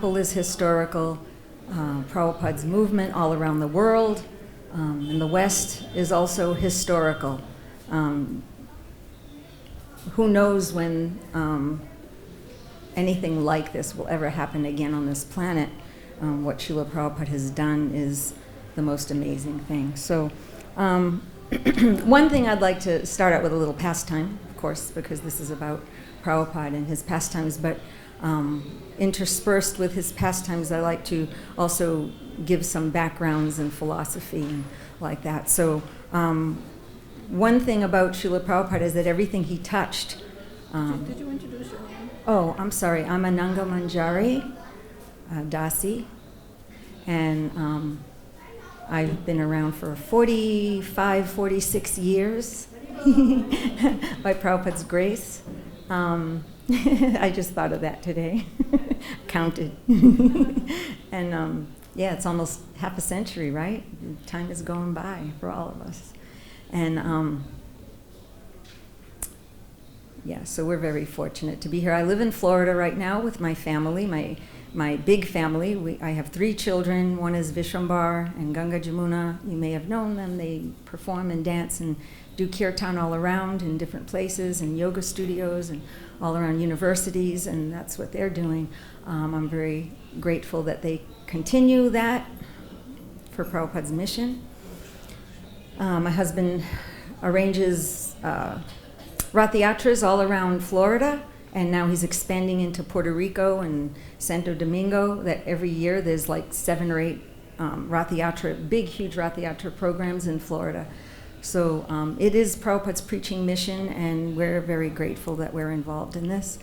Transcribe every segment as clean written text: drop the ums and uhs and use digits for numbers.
Is historical. Prabhupada's movement all around the world in the West is also historical. Who knows when anything like this will ever happen again on this planet. What Srila Prabhupada has done is the most amazing thing. So one thing I'd like to start out with a little pastime, of course, because this is about Prabhupada and his pastimes, but interspersed with his pastimes, I like to also give some backgrounds and philosophy and like that. So one thing about Srila Prabhupada is that everything he touched... Did you introduce your name? Oh, I'm sorry. I'm Ananga Manjari Dasi, and I've been around for 45, 46 years by Prabhupada's grace. I just thought of that today. Counted. And yeah, it's almost half a century, right? Time is going by for all of us. And yeah, so we're very fortunate to be here. I live in Florida right now with my family, my big family. I have 3 children. One is Vishwambar and Ganga Jamuna. You may have known them. They perform and dance and do kirtan all around in different places and yoga studios and all around universities, and that's what they're doing. I'm very grateful that they continue that for Prabhupada's mission. My husband arranges Rath Yatras all around Florida, and now he's expanding into Puerto Rico and Santo Domingo, that every year there's like 7 or 8 Rath Yatra, big, huge Rath Yatra programs in Florida. So it is Prabhupada's preaching mission, and we're very grateful that we're involved in this.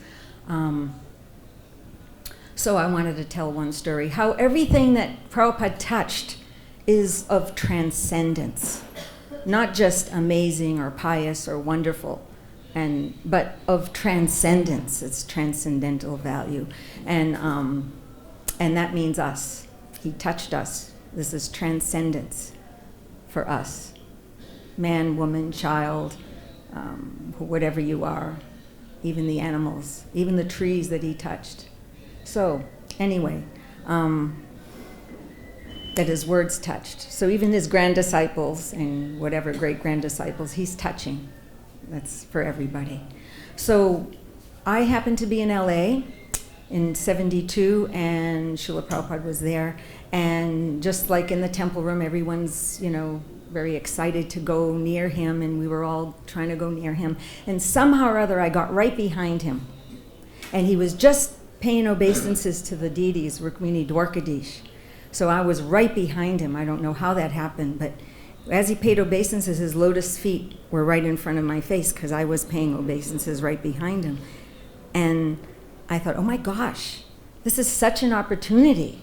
So I wanted to tell one story, how everything that Prabhupada touched is of transcendence, not just amazing or pious or wonderful, but of transcendence. It's transcendental value, and that means us. He touched us. This is transcendence for us. Man, woman, child, whatever you are, even the animals, even the trees that he touched. So, anyway, that his words touched. So even his grand disciples and whatever great grand disciples, he's touching. That's for everybody. So I happened to be in LA in 72, and Srila Prabhupada was there. And just like in the temple room, everyone's, very excited to go near him, and we were all trying to go near him. And somehow or other, I got right behind him. And he was just paying obeisances to the deities, Rukmini Dwarkadish. So I was right behind him. I don't know how that happened, but as he paid obeisances, his lotus feet were right in front of my face because I was paying obeisances right behind him. And I thought, oh my gosh, this is such an opportunity.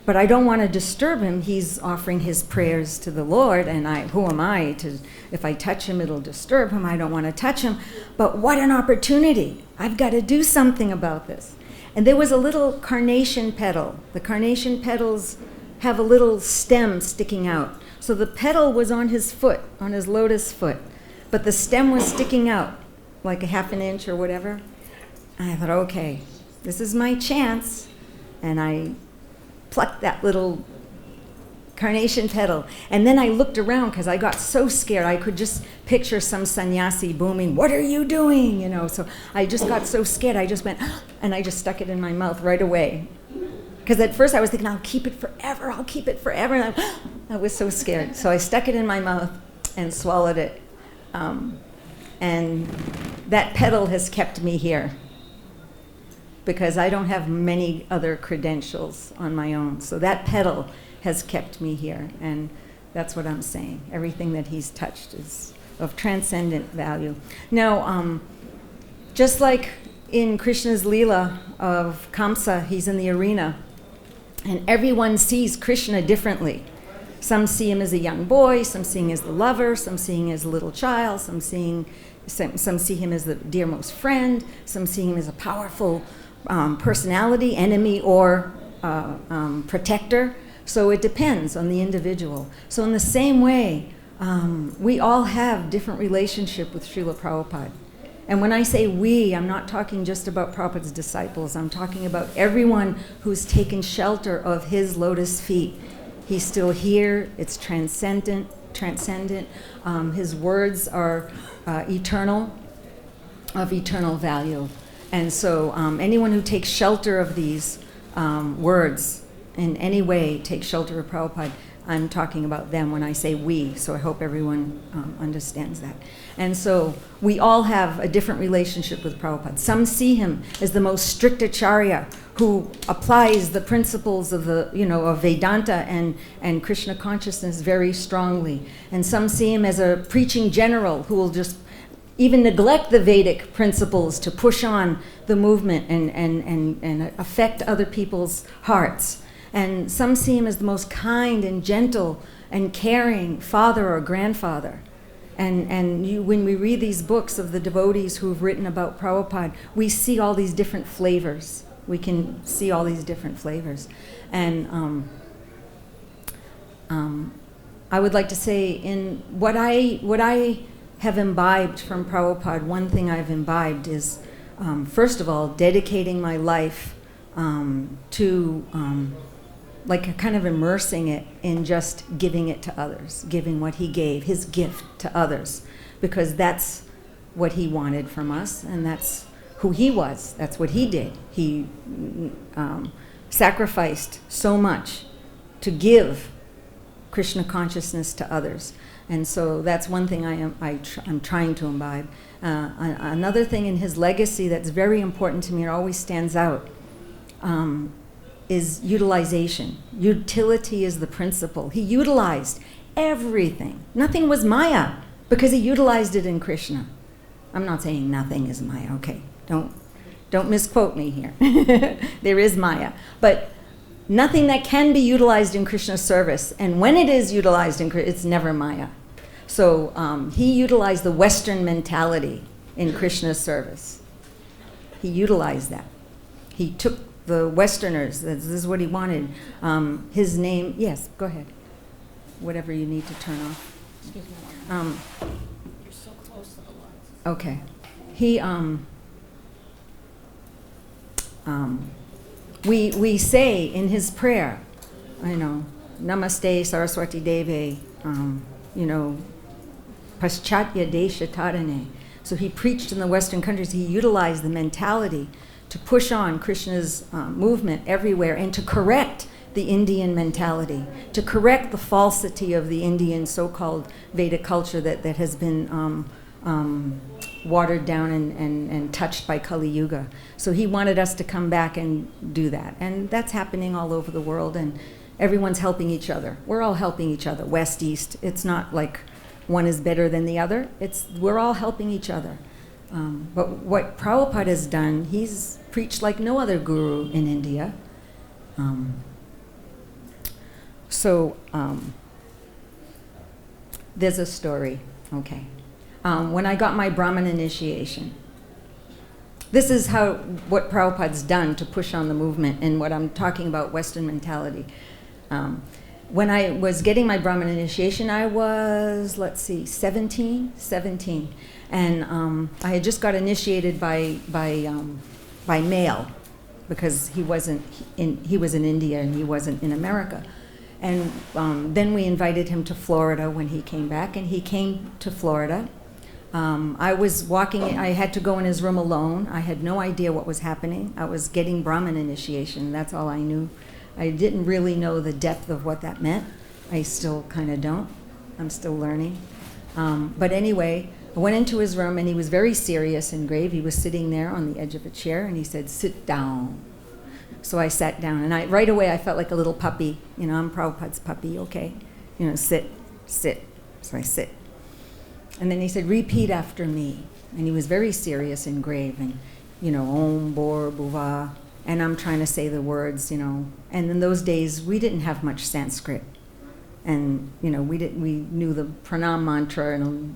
But I don't want to disturb him. He's offering his prayers to the Lord, and who am I to, if I touch him, it'll disturb him. I don't want to touch him. But what an opportunity. I've got to do something about this. And there was a little carnation petal. The carnation petals have a little stem sticking out. So the petal was on his foot, on his lotus foot, but the stem was sticking out like a half an inch or whatever. And I thought, okay, this is my chance. And I plucked that little carnation petal. And then I looked around because I got so scared. I could just picture some sannyasi booming, what are you doing? So I just got so scared. I just went, and I just stuck it in my mouth right away. Because at first I was thinking, I'll keep it forever. And I was so scared. So I stuck it in my mouth and swallowed it. And that petal has kept me here, because I don't have many other credentials on my own. So that petal has kept me here, and that's what I'm saying. Everything that he's touched is of transcendent value. Now, just like in Krishna's Leela of Kamsa, he's in the arena, and everyone sees Krishna differently. Some see him as a young boy, some see him as the lover, some see him as a little child, some see him as the dearmost friend, some see him as a powerful personality, enemy, or protector. So it depends on the individual. So in the same way, we all have different relationship with Srila Prabhupada. And when I say we, I'm not talking just about Prabhupada's disciples. I'm talking about everyone who's taken shelter of his lotus feet. He's still here. It's transcendent. His words are eternal, of eternal value. And so anyone who takes shelter of these words in any way, takes shelter of Prabhupada, I'm talking about them when I say we, so I hope everyone understands that. And so we all have a different relationship with Prabhupada. Some see him as the most strict acharya who applies the principles of of Vedanta and Krishna consciousness very strongly. And some see him as a preaching general who will just even neglect the Vedic principles to push on the movement and affect other people's hearts. And some see him as the most kind and gentle and caring father or grandfather. And when we read these books of the devotees who've written about Prabhupada, we see all these different flavors. We can see all these different flavors. And I would like to say in what I have imbibed from Prabhupada, one thing I've imbibed is, first of all, dedicating my life to like kind of immersing it in just giving it to others, giving what he gave, his gift to others, because that's what he wanted from us, and that's who he was. That's what he did. He sacrificed so much to give Krishna consciousness to others. And so that's one thing I'm trying to imbibe. Another thing in his legacy that's very important to me, it always stands out, is utilization. Utility is the principle. He utilized everything. Nothing was Maya because he utilized it in Krishna. I'm not saying nothing is Maya, okay? Don't misquote me here. There is Maya. But nothing that can be utilized in Krishna's service. And when it is utilized in Krishna, it's never Maya. So he utilized the Western mentality in Krishna's service. He utilized that. He took the Westerners, this is what he wanted. His name, yes, go ahead. Whatever you need to turn off. Excuse me. You're so close to the lights. Okay. He, we say in his prayer, Namaste Saraswati Deve, Paschatya Desha Tarane. So he preached in the Western countries. He utilized the mentality to push on Krishna's movement everywhere and to correct the Indian mentality, to correct the falsity of the Indian so-called Vedic culture that has been watered down and touched by Kali Yuga. So he wanted us to come back and do that. And that's happening all over the world, and everyone's helping each other. We're all helping each other, West, East. It's not like one is better than the other. We're all helping each other. But what Prabhupada has done, he's preached like no other guru in India. There's a story, okay. When I got my Brahmin initiation, this is what Prabhupada's done to push on the movement and what I'm talking about, Western mentality. When I was getting my Brahmin initiation, I was, 17. And I had just got initiated by mail because he was in India and he wasn't in America. And then we invited him to Florida when he came back, and he came to Florida. I was walking, I had to go in his room alone. I had no idea what was happening. I was getting Brahmin initiation, that's all I knew. I didn't really know the depth of what that meant. I still kind of don't. I'm still learning. But anyway, I went into his room, and he was very serious and grave. He was sitting there on the edge of a chair, and he said, "Sit down." So I sat down, and right away I felt like a little puppy. I'm Prabhupada's puppy, okay? Sit. So I sit. And then he said, "Repeat after me." And he was very serious and grave, and, Om, Bor, Bhuva. And I'm trying to say the words, And in those days, we didn't have much Sanskrit. And, we knew the pranam mantra and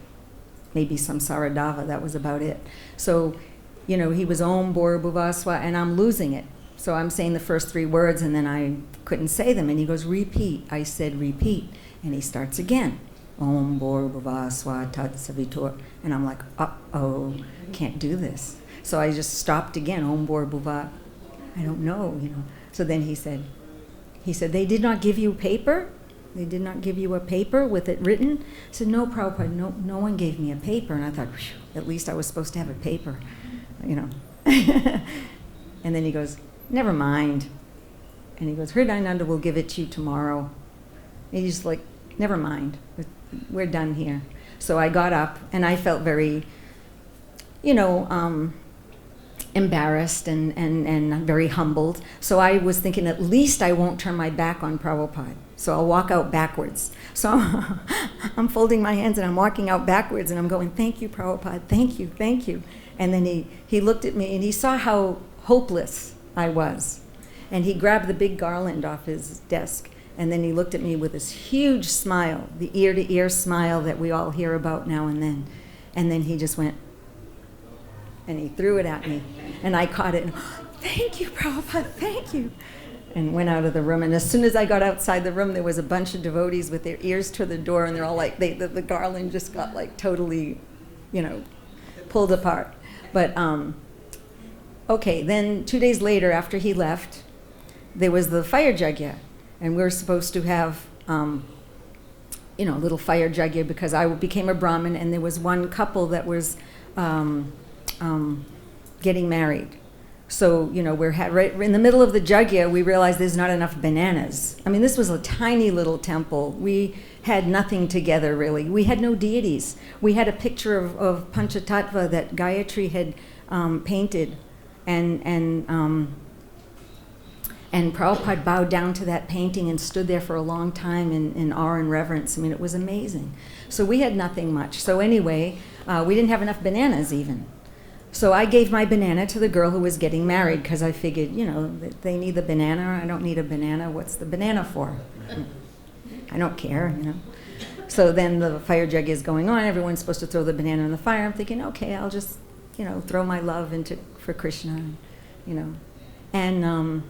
maybe some Saradava, that was about it. So, he was Om, Bor, Bhuva, Swa, and I'm losing it. So I'm saying the first 3 words, and then I couldn't say them. And he goes, "Repeat." I said, "Repeat." And he starts again. Om Bor Bhuva Swa Tat Savitur. And I'm like, uh-oh, can't do this. So I just stopped again, Om Bor Bhuva. I don't know. So then he said, they did not give you paper? They did not give you a paper with it written? I said, no, Prabhupada, no one gave me a paper. And I thought, at least I was supposed to have a paper, And then he goes, never mind. And he goes, Hridayananda will give it to you tomorrow. And he's like, never mind. We're done here. So I got up, and I felt very, embarrassed and very humbled. So I was thinking, at least I won't turn my back on Prabhupada. So I'll walk out backwards. So I'm folding my hands and I'm walking out backwards and I'm going, thank you, Prabhupada, thank you, thank you. And then he looked at me and he saw how hopeless I was. And he grabbed the big garland off his desk. And then he looked at me with this huge smile, the ear-to-ear smile that we all hear about now and then. And then he just went, and he threw it at me. And I caught it, and, thank you, Prabhupada, thank you. And went out of the room. And as soon as I got outside the room, there was a bunch of devotees with their ears to the door, and they're all like, the garland just got like totally, pulled apart. But, okay, then 2 days later, after he left, there was the fire yajna. And we were supposed to have, a little fire yajna because I became a Brahmin, and there was one couple that was getting married. So, we're right in the middle of the yajna, we realized there's not enough bananas. I mean, this was a tiny little temple. We had nothing together, really. We had no deities. We had a picture of Panchatattva that Gayatri had painted, and Prabhupada bowed down to that painting and stood there for a long time in awe and reverence. I mean, it was amazing. So we had nothing much. So anyway, we didn't have enough bananas even. So I gave my banana to the girl who was getting married because I figured, they need the banana. I don't need a banana. What's the banana for? I don't care, So then the fire yajna is going on. Everyone's supposed to throw the banana in the fire. I'm thinking, okay, I'll just, throw my love for Krishna, And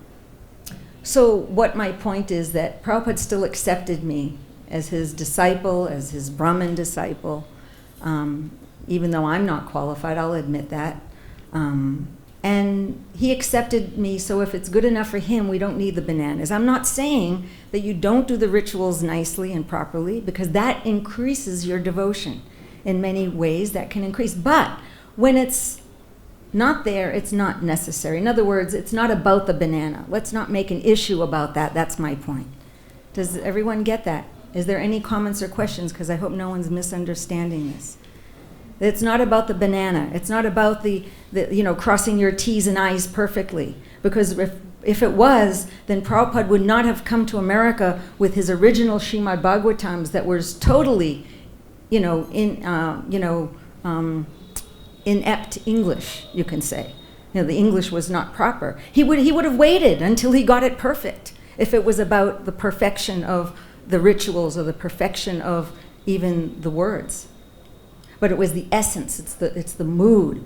so what my point is that Prabhupada still accepted me as his disciple, as his Brahmin disciple, even though I'm not qualified, I'll admit that. And he accepted me, so if it's good enough for him, we don't need the bananas. I'm not saying that you don't do the rituals nicely and properly, because that increases your devotion. In many ways, that can increase. But when it's not there, it's not necessary. In other words, it's not about the banana. Let's not make an issue about that. That's my point. Does everyone get that? Is there any comments or questions? Because I hope no one's misunderstanding this. It's not about the banana. It's not about the crossing your T's and I's perfectly. Because if it was, then Prabhupada would not have come to America with his original Srimad Bhagavatams that was totally, inept English, you can say. The English was not proper. He would have waited until he got it perfect if it was about the perfection of the rituals or the perfection of even the words. But it was the essence, it's the mood.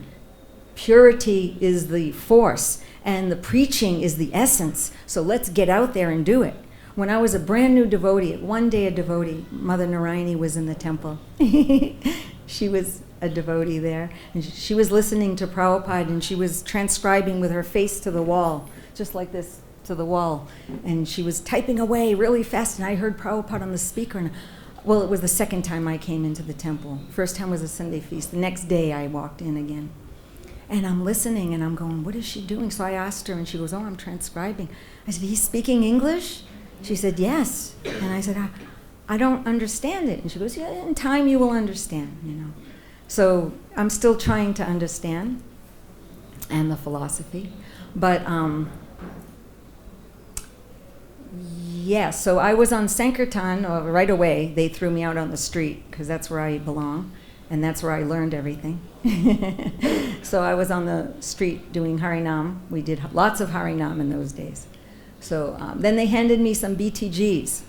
Purity is the force, and the preaching is the essence. So let's get out there and do it. When I was a brand new devotee, one day a devotee, Mother Narayani was in the temple. She was a devotee there, and she was listening to Prabhupada, and she was transcribing with her face to the wall, just like this to the wall. And she was typing away really fast, and I heard Prabhupada on the speaker, and well, it was the second time I came into the temple. First time was a Sunday feast. The next day I walked in again. And I'm listening and I'm going, what is she doing? So I asked her and she goes, oh, I'm transcribing. I said, he's speaking English? She said, yes. And I said, I don't understand it. And she goes, yeah, in time you will understand, So I'm still trying to understand and the philosophy. But yeah, so I was on Sankirtan right away. They threw me out on the street because that's where I belong, and that's where I learned everything. So I was on the street doing Harinam. We did lots of Harinam in those days. So then they handed me some BTGs,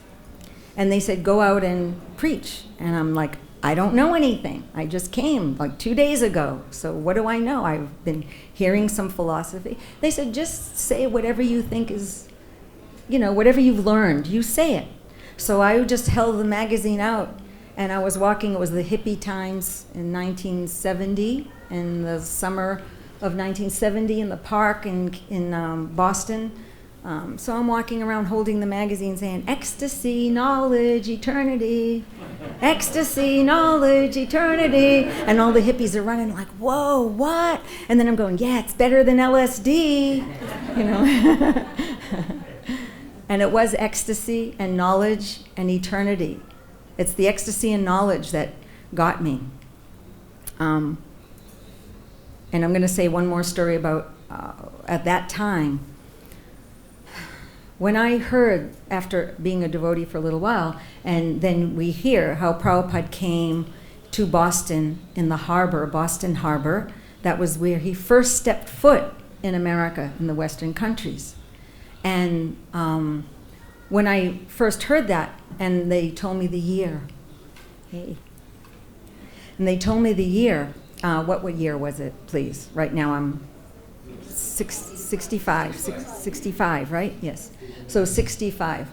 and they said, go out and preach. And I'm like, I don't know anything. I just came like 2 days ago. So what do I know? I've been hearing some philosophy. They said, just say whatever you think is, whatever you've learned, you say it. So I just held the magazine out, And I was walking, it was the hippie times in 1970, in the summer of 1970 in the park in Boston. So I'm walking around holding the magazine saying, ecstasy, knowledge, eternity. Ecstasy, knowledge, eternity. And all the hippies are running like, whoa, what? And then I'm going, yeah, it's better than LSD. You know. And it was ecstasy and knowledge and eternity. It's the ecstasy and knowledge that got me. And I'm going to say one more story about at that time. When I heard, after being a devotee for a little while, and then we hear how Prabhupada came to Boston in the harbor, Boston Harbor, that was where he first stepped foot in America, in the Western countries. And when I first heard that, and they told me the year, and they told me the year, what year was it, please? Right now I'm 65, right? Yes. So 65.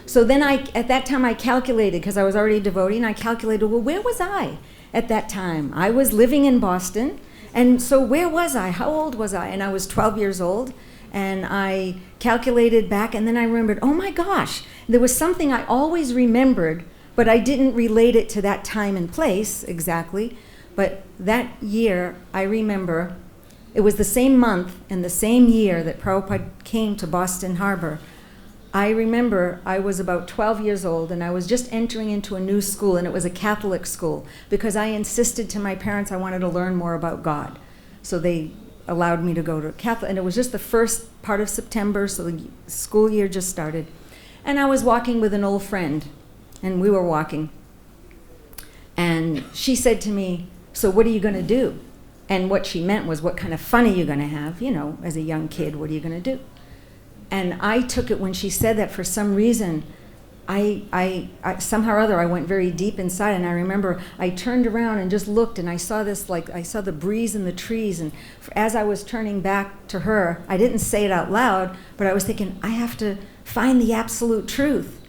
So then at that time I calculated, because I was already a devotee, and I calculated, well, where was I at that time? I was living in Boston, and so where was I? How old was I? And I was 12 years old, and I calculated back, and then I remembered, oh my gosh, there was something I always remembered, but I didn't relate it to that time and place exactly. But that year, I remember, it was the same month and the same year that Prabhupada came to Boston Harbor. I remember I was about 12 years old, and I was just entering into a new school, and it was a Catholic school, because I insisted to my parents I wanted to learn more about God. So they allowed me to go to Catholic, and it was just the first part of September, so the school year just started. And I was walking with an old friend, and we were walking. And she said to me, so what are you going to do? And what she meant was, what kind of fun are you going to have? You know, as a young kid, what are you going to do? And I took it, when she said that, for some reason, I somehow or other, I went very deep inside, and I remember I turned around and just looked, and I saw this, like, I saw the breeze in the trees, and as I was turning back to her, I didn't say it out loud, but I was thinking, I have to find the absolute truth,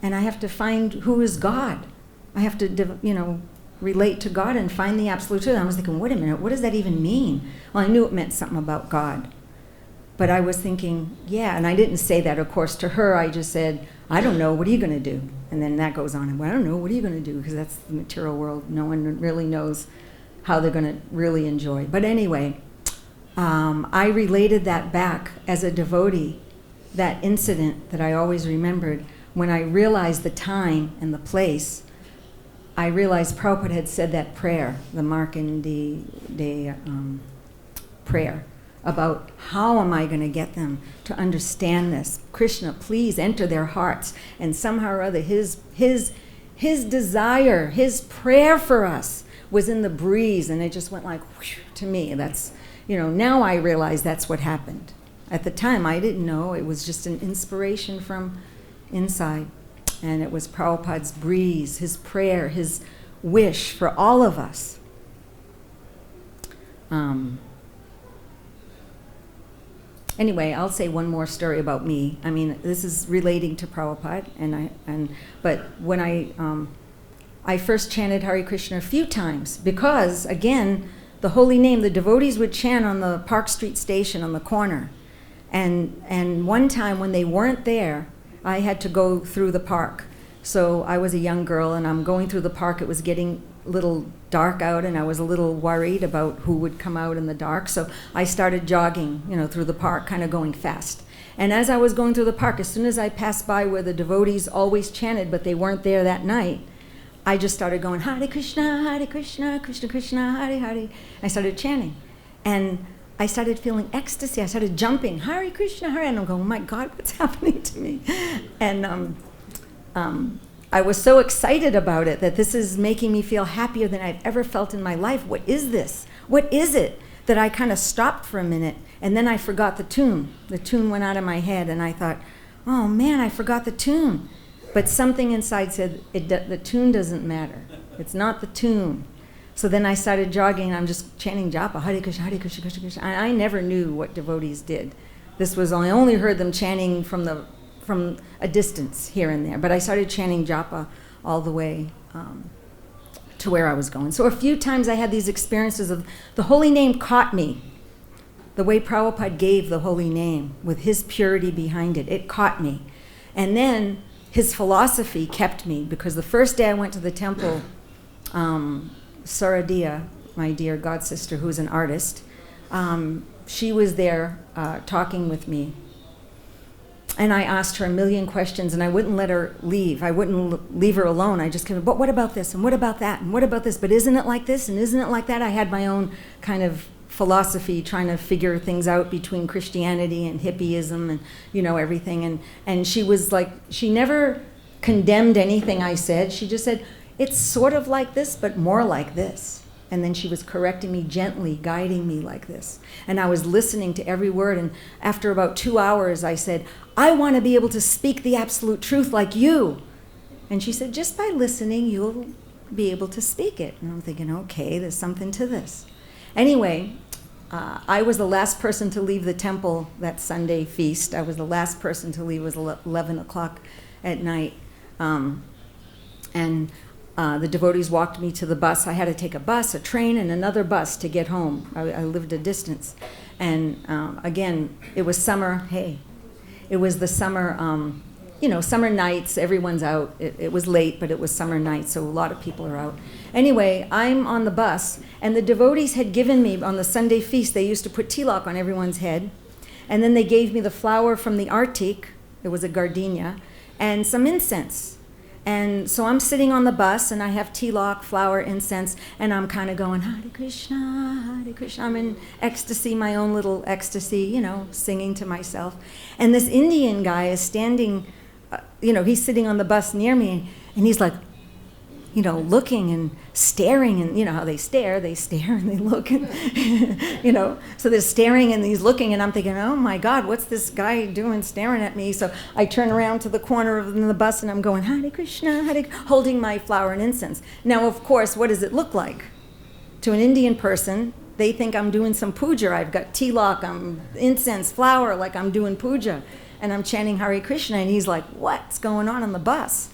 and I have to find who is God. I have to, relate to God and find the absolute truth. And I was thinking, wait a minute, what does that even mean? Well, I knew it meant something about God. But I was thinking, yeah, and I didn't say that, of course, to her. I just said, I don't know, what are you going to do? And then that goes on, well, I don't know, what are you going to do? Because that's the material world. No one really knows how they're going to really enjoy. But anyway, I related that back as a devotee, that incident that I always remembered. When I realized the time and the place, I realized Prabhupada had said that prayer, the Markandeya prayer, about how am I going to get them to understand this? Krishna, please enter their hearts. And somehow or other, his desire, his prayer for us was in the breeze, and it just went like, whoosh, to me. That's, now I realize that's what happened. At the time, I didn't know. It was just an inspiration from inside. And it was Prabhupada's breeze, his prayer, his wish for all of us. Anyway, I'll say one more story about me. I mean, this is relating to Prabhupada, but when I first chanted Hare Krishna a few times, because again, the holy name, the devotees would chant on the Park Street station on the corner, and one time when they weren't there, I had to go through the park. So I was a young girl, and I'm going through the park. It was getting a little dark out, and I was a little worried about who would come out in the dark. So I started jogging, through the park, kind of going fast. And as I was going through the park, as soon as I passed by where the devotees always chanted, but they weren't there that night, I just started going, Hare Krishna, Krishna Krishna, Hare Hare. I started chanting. And I started feeling ecstasy. I started jumping, Hare Krishna, Hare, and I'm going, oh my God, what's happening to me? And I was so excited about it, that this is making me feel happier than I've ever felt in my life. What is this? What is it? That I kind of stopped for a minute, and then I forgot the tune. The tune went out of my head, and I thought, oh man, I forgot the tune. But something inside said, the tune doesn't matter. It's not the tune. So then I started jogging, and I'm just chanting japa, Hare Krishna, Hare Krishna, Krishna Krishna. I never knew what devotees did. I only heard them chanting from a distance here and there. But I started chanting japa all the way to where I was going. So a few times I had these experiences of the holy name caught me. The way Prabhupada gave the holy name with his purity behind it, it caught me. And then his philosophy kept me, because the first day I went to the temple, Saradia, my dear god sister, who's an artist, she was there talking with me. And I asked her a million questions, and I wouldn't let her leave. I wouldn't leave her alone. I just kept, but what about this, and what about that, and what about this? But isn't it like this, and isn't it like that? I had my own kind of philosophy, trying to figure things out between Christianity and hippieism and, everything. And she was like, she never condemned anything I said. She just said, it's sort of like this, but more like this. And then she was correcting me gently, guiding me like this. And I was listening to every word. And after about 2 hours, I said, I want to be able to speak the absolute truth like you. And she said, just by listening, you'll be able to speak it. And I'm thinking, okay, there's something to this. Anyway, I was the last person to leave the temple that Sunday feast. I was the last person to leave. It was 11 o'clock at night. The devotees walked me to the bus. I had to take a bus, a train, and another bus to get home. I lived a distance. And again, it was summer. Hey, it was the summer, summer nights. Everyone's out. It was late, but it was summer nights, so a lot of people are out. Anyway, I'm on the bus, and the devotees had given me, on the Sunday feast, they used to put tilak on everyone's head. And then they gave me the flower from the artik, it was a gardenia, and some incense. And so I'm sitting on the bus, and I have tilak, flower, incense, and I'm kind of going, Hare Krishna, Hare Krishna. I'm in ecstasy, my own little ecstasy, singing to myself. And this Indian guy is standing, he's sitting on the bus near me, and he's like, looking and staring, and how they stare and they look, and, so they're staring and he's looking, and I'm thinking, oh my God, what's this guy doing staring at me? So I turn around to the corner of the bus, and I'm going, Hare Krishna, holding my flower and incense. Now, of course, what does it look like? To an Indian person, they think I'm doing some puja. I've got tilak, incense, flower, like I'm doing puja, and I'm chanting Hare Krishna, and he's like, what's going on the bus?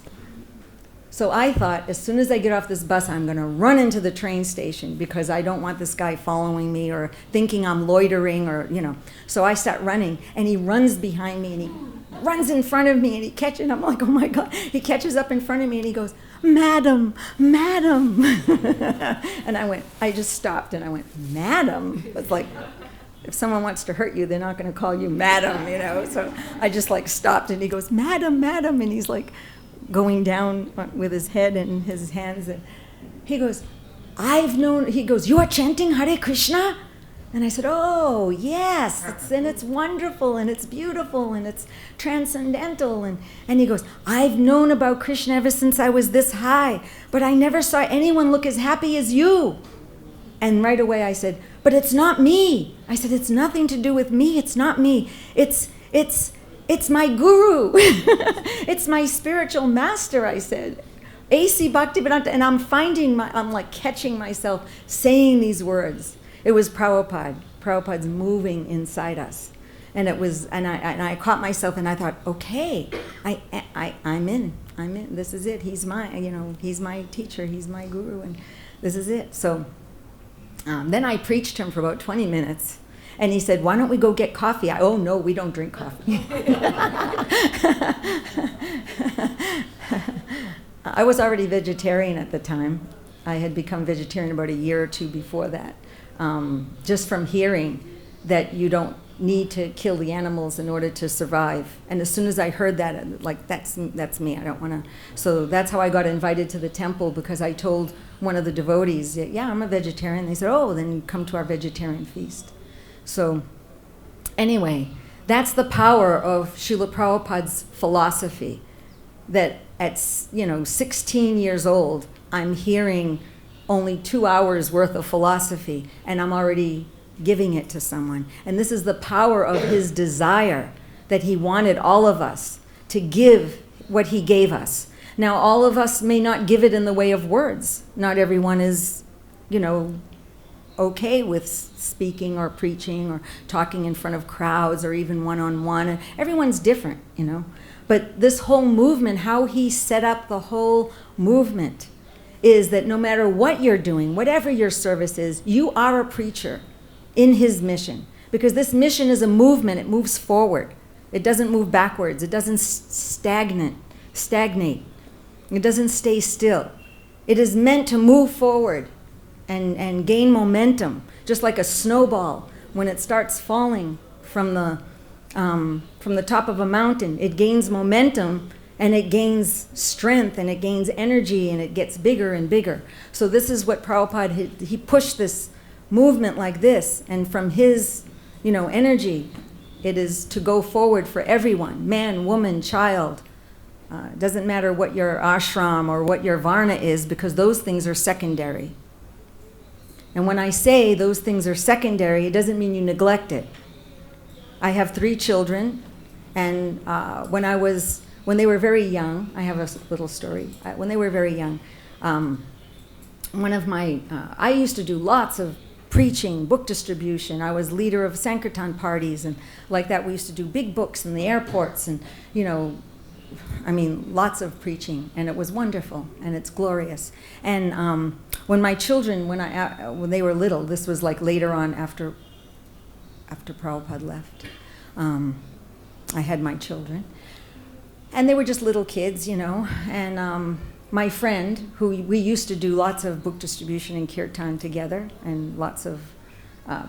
So I thought, as soon as I get off this bus, I'm going to run into the train station, because I don't want this guy following me or thinking I'm loitering or, So I start running, and he runs behind me, and he runs in front of me, and he catches, I'm like, oh my God. He catches up in front of me, and he goes, Madam, Madam. And I just stopped, and I went, Madam? It's like, if someone wants to hurt you, they're not going to call you Madam, So I just stopped, and he goes, Madam, Madam. And he's going down with his head and his hands, and he goes, you are chanting Hare Krishna? And I said, oh, yes, it's wonderful, and it's beautiful, and it's transcendental. And he goes, I've known about Krishna ever since I was this high, but I never saw anyone look as happy as you. And right away I said, but it's not me. I said, it's nothing to do with me. It's not me. It's my guru. It's my spiritual master, I said. A.C. Bhaktivedanta. And I'm catching myself saying these words. It was Prabhupada. Prabhupada's moving inside us. And I caught myself, and I thought, okay, I'm in. This is it. He's my teacher. He's my guru, and this is it. So then I preached to him for about 20 minutes. And he said, why don't we go get coffee? Oh, no, we don't drink coffee. I was already vegetarian at the time. I had become vegetarian about a year or two before that, just from hearing that you don't need to kill the animals in order to survive. And as soon as I heard that, that's me. I don't want to. So that's how I got invited to the temple, because I told one of the devotees, yeah, I'm a vegetarian. They said, oh, then come to our vegetarian feast. So anyway, that's the power of Srila Prabhupada's philosophy, that at 16 years old, I'm hearing only 2 hours worth of philosophy, and I'm already giving it to someone. And this is the power of his desire, that he wanted all of us to give what he gave us. Now, all of us may not give it in the way of words. Not everyone is, okay with speaking or preaching or talking in front of crowds or even one-on-one. Everyone's different, But this whole movement, how he set up the whole movement, is that no matter what you're doing, whatever your service is, you are a preacher in his mission. Because this mission is a movement, it moves forward. It doesn't move backwards, it doesn't stagnate. It doesn't stay still. It is meant to move forward and gain momentum, just like a snowball. When it starts falling from the top of a mountain, it gains momentum and it gains strength and it gains energy and it gets bigger and bigger. So this is what Prabhupada, he pushed this movement like this, and from his energy, it is to go forward for everyone, man, woman, child. Doesn't matter what your ashram or what your varna is, because those things are secondary. And when I say those things are secondary, it doesn't mean you neglect it. I have 3 children, and when they were very young, I have a little story. When they were very young, I used to do lots of preaching, book distribution. I was leader of Sankirtan parties, and like that we used to do big books in the airports, and lots of preaching, and it was wonderful, and it's glorious. And when my children, when they were little, this was like later on after Prabhupada left, I had my children, and they were just little kids, and my friend, who we used to do lots of book distribution and kirtan together, and lots of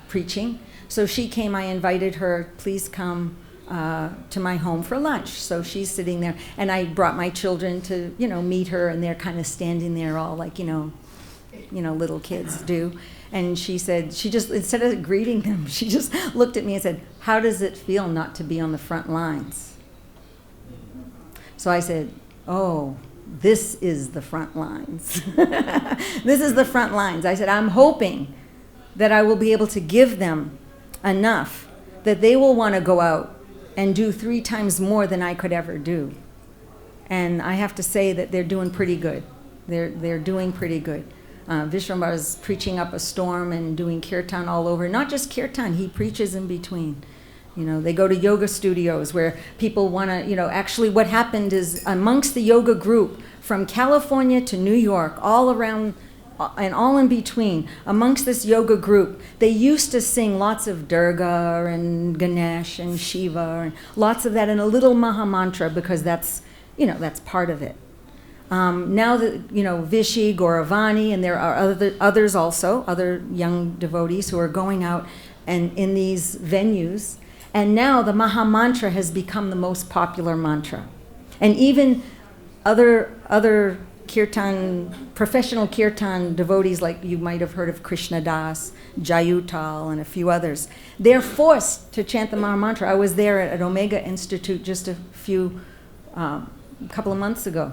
preaching. So she came, I invited her, please come to my home for lunch. So she's sitting there, and I brought my children to, meet her, and they're kind of standing there all like, little kids do. And she said, instead of greeting them, she just looked at me and said, "How does it feel not to be on the front lines?" So I said, "Oh, this is the front lines." This is the front lines. I said, I'm hoping that I will be able to give them enough that they will want to go out and do 3 times more than I could ever do. And I have to say that they're doing pretty good. They're doing pretty good. Vishwambar is preaching up a storm and doing kirtan all over. Not just kirtan, he preaches in between. They go to yoga studios where people want to, actually what happened is amongst the yoga group from California to New York, all around and all in between, amongst this yoga group, they used to sing lots of Durga and Ganesh and Shiva and lots of that in a little Maha Mantra, because that's part of it. Now that, Vishy, Gauravani, and there are others also, other young devotees who are going out and in these venues. And now the Maha Mantra has become the most popular mantra. And even other kirtan, professional kirtan devotees, like you might have heard of Krishna Das, Jayutal, and a few others, they're forced to chant the Maha Mantra. I was there at Omega Institute just a couple of months ago.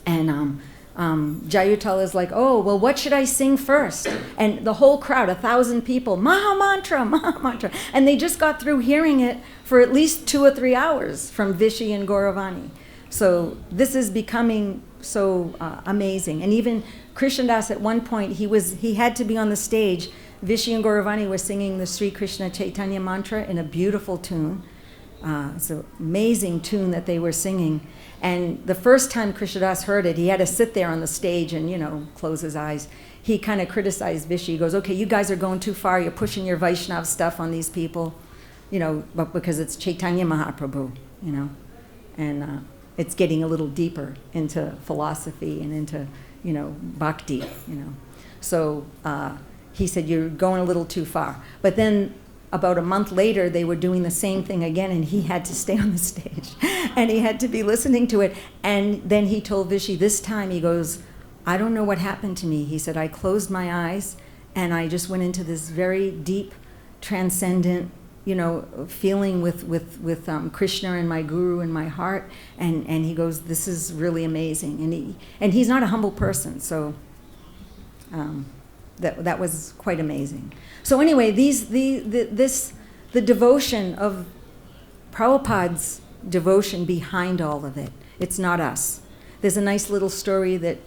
And Jayutal is like, "Oh, well, what should I sing first?" And the whole crowd, 1,000 people, Maha Mantra, Maha Mantra. And they just got through hearing it for at least 2 or 3 hours from Vishy and Gauravani. So this is becoming so amazing. And even Krishnadas at one point, he had to be on the stage. Vishy and Gauravani were singing the Sri Krishna Chaitanya mantra in a beautiful tune. It's an amazing tune that they were singing. And the first time Krishnadas heard it, he had to sit there on the stage and, close his eyes. He kind of criticized Vishy. He goes, "Okay, you guys are going too far. You're pushing your Vaishnav stuff on these people, but because it's Chaitanya Mahaprabhu, and it's getting a little deeper into philosophy and into, bhakti, So he said, "You're going a little too far." But then about a month later, they were doing the same thing again, and he had to stay on the stage, and he had to be listening to it. And then he told Vishy this time, he goes, "I don't know what happened to me." He said, "I closed my eyes, and I just went into this very deep, transcendent, feeling with Krishna and my guru in my heart." And he goes, "This is really amazing." And he's not a humble person, so that was quite amazing. So anyway, the devotion of Prabhupada's devotion behind all of it. It's not us. There's a nice little story that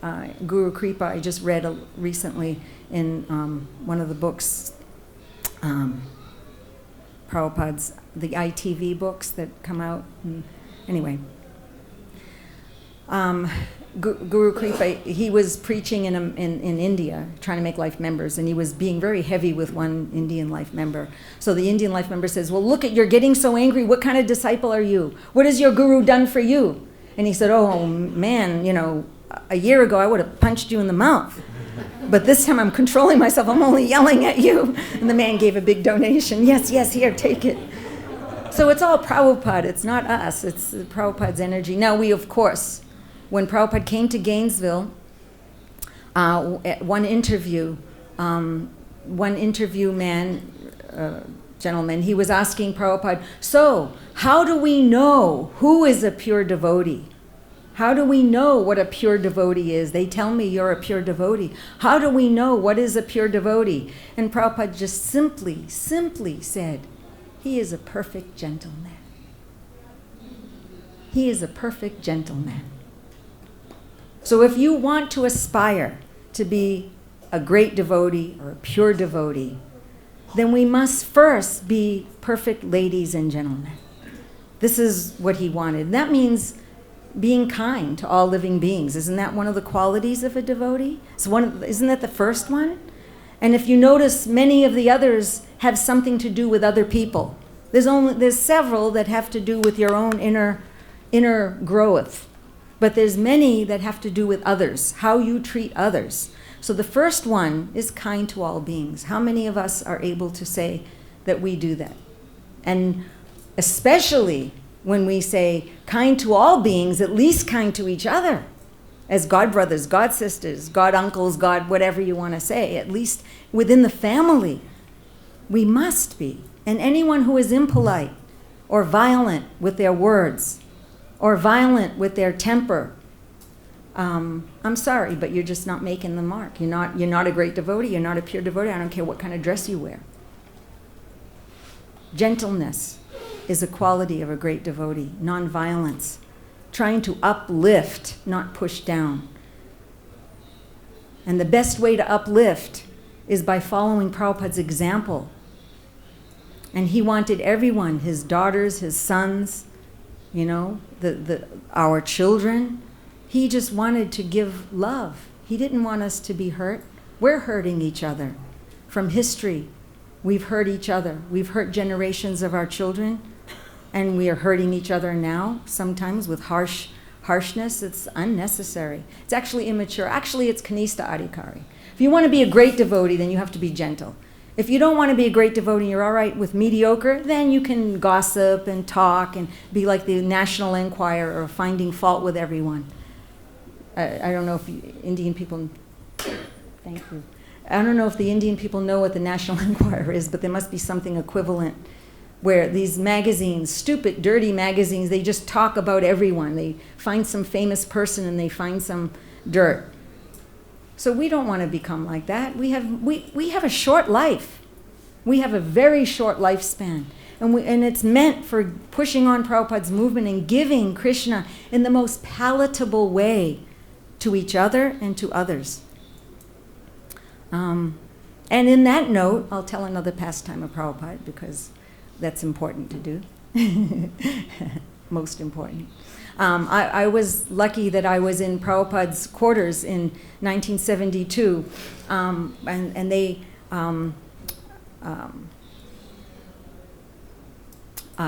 Guru Kripa I just read recently in one of the books, Prabhupada's, the ITV books that come out. Anyway, Guru Kripa, he was preaching in India, trying to make life members, and he was being very heavy with one Indian life member. So the Indian life member says, well, look, you're getting so angry. What kind of disciple are you? What has your guru done for you? And he said, oh, man, a year ago I would have punched you in the mouth. But this time I'm controlling myself. I'm only yelling at you. And the man gave a big donation. Yes, here, take it. So it's all Prabhupada. It's not us. It's Prabhupada's energy. Now we, of course, when Prabhupada came to Gainesville, at one interview gentleman, he was asking Prabhupada, so how do we know who is a pure devotee? How do we know what a pure devotee is? They tell me you're a pure devotee. How do we know what is a pure devotee? And Prabhupada just simply said, he is a perfect gentleman. He is a perfect gentleman. So if you want to aspire to be a great devotee or a pure devotee, then we must first be perfect ladies and gentlemen. This is what he wanted. That means being kind to all living beings. Isn't that one of the qualities of a devotee? Isn't that the first one? And if you notice, many of the others have something to do with other people. There's several that have to do with your own inner growth. But there's many that have to do with others, how you treat others. So the first one is kind to all beings. How many of us are able to say that we do that? And especially when we say kind to all beings, at least kind to each other. As God brothers, God sisters, God uncles, God whatever you want to say, at least within the family, we must be. And anyone who is impolite or violent with their words or violent with their temper, I'm sorry, but you're just not making the mark. You're not a great devotee. You're not a pure devotee. I don't care what kind of dress you wear. Gentleness is a quality of a great devotee. Nonviolence, trying to uplift, not push down. And the best way to uplift is by following Prabhupada's example. And he wanted everyone, his daughters, his sons, our children. He just wanted to give love. He didn't want us to be hurt. We're hurting each other. From history, we've hurt each other. We've hurt generations of our children, and we are hurting each other now, sometimes with harshness. It's unnecessary. It's actually immature. Actually, it's kanista adhikari. If you want to be a great devotee, then you have to be gentle. If you don't want to be a great devotee, you're all right with mediocre, then you can gossip and talk and be like the National Enquirer or finding fault with everyone. I don't know if Indian people, thank you. I don't know if the Indian people know what the National Enquirer is, but there must be something equivalent where these magazines, stupid, dirty magazines, they just talk about everyone. They find some famous person and they find some dirt. So we don't want to become like that. We have a short life. We have a very short lifespan. And it's meant for pushing on Prabhupada's movement and giving Krishna in the most palatable way to each other and to others. And in that note, I'll tell another pastime of Prabhupada because that's important to do. Most important. I was lucky that I was in Prabhupada's quarters in 1972, and they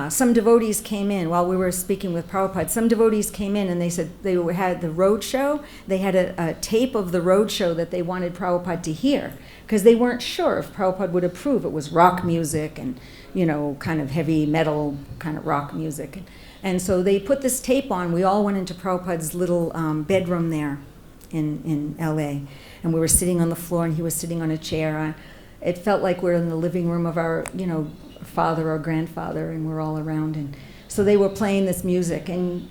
some devotees came in while we were speaking with Prabhupada. Some devotees came in and they said they had the road show. They had a tape of the road show that they wanted Prabhupada to hear because they weren't sure if Prabhupada would approve. It was rock music and, kind of heavy metal kind of rock music. And so they put this tape on. We all went into Prabhupada's little bedroom there in L.A. And we were sitting on the floor and he was sitting on a chair. It felt like we were in the living room of our, father or grandfather, and we're all around. And so they were playing this music, and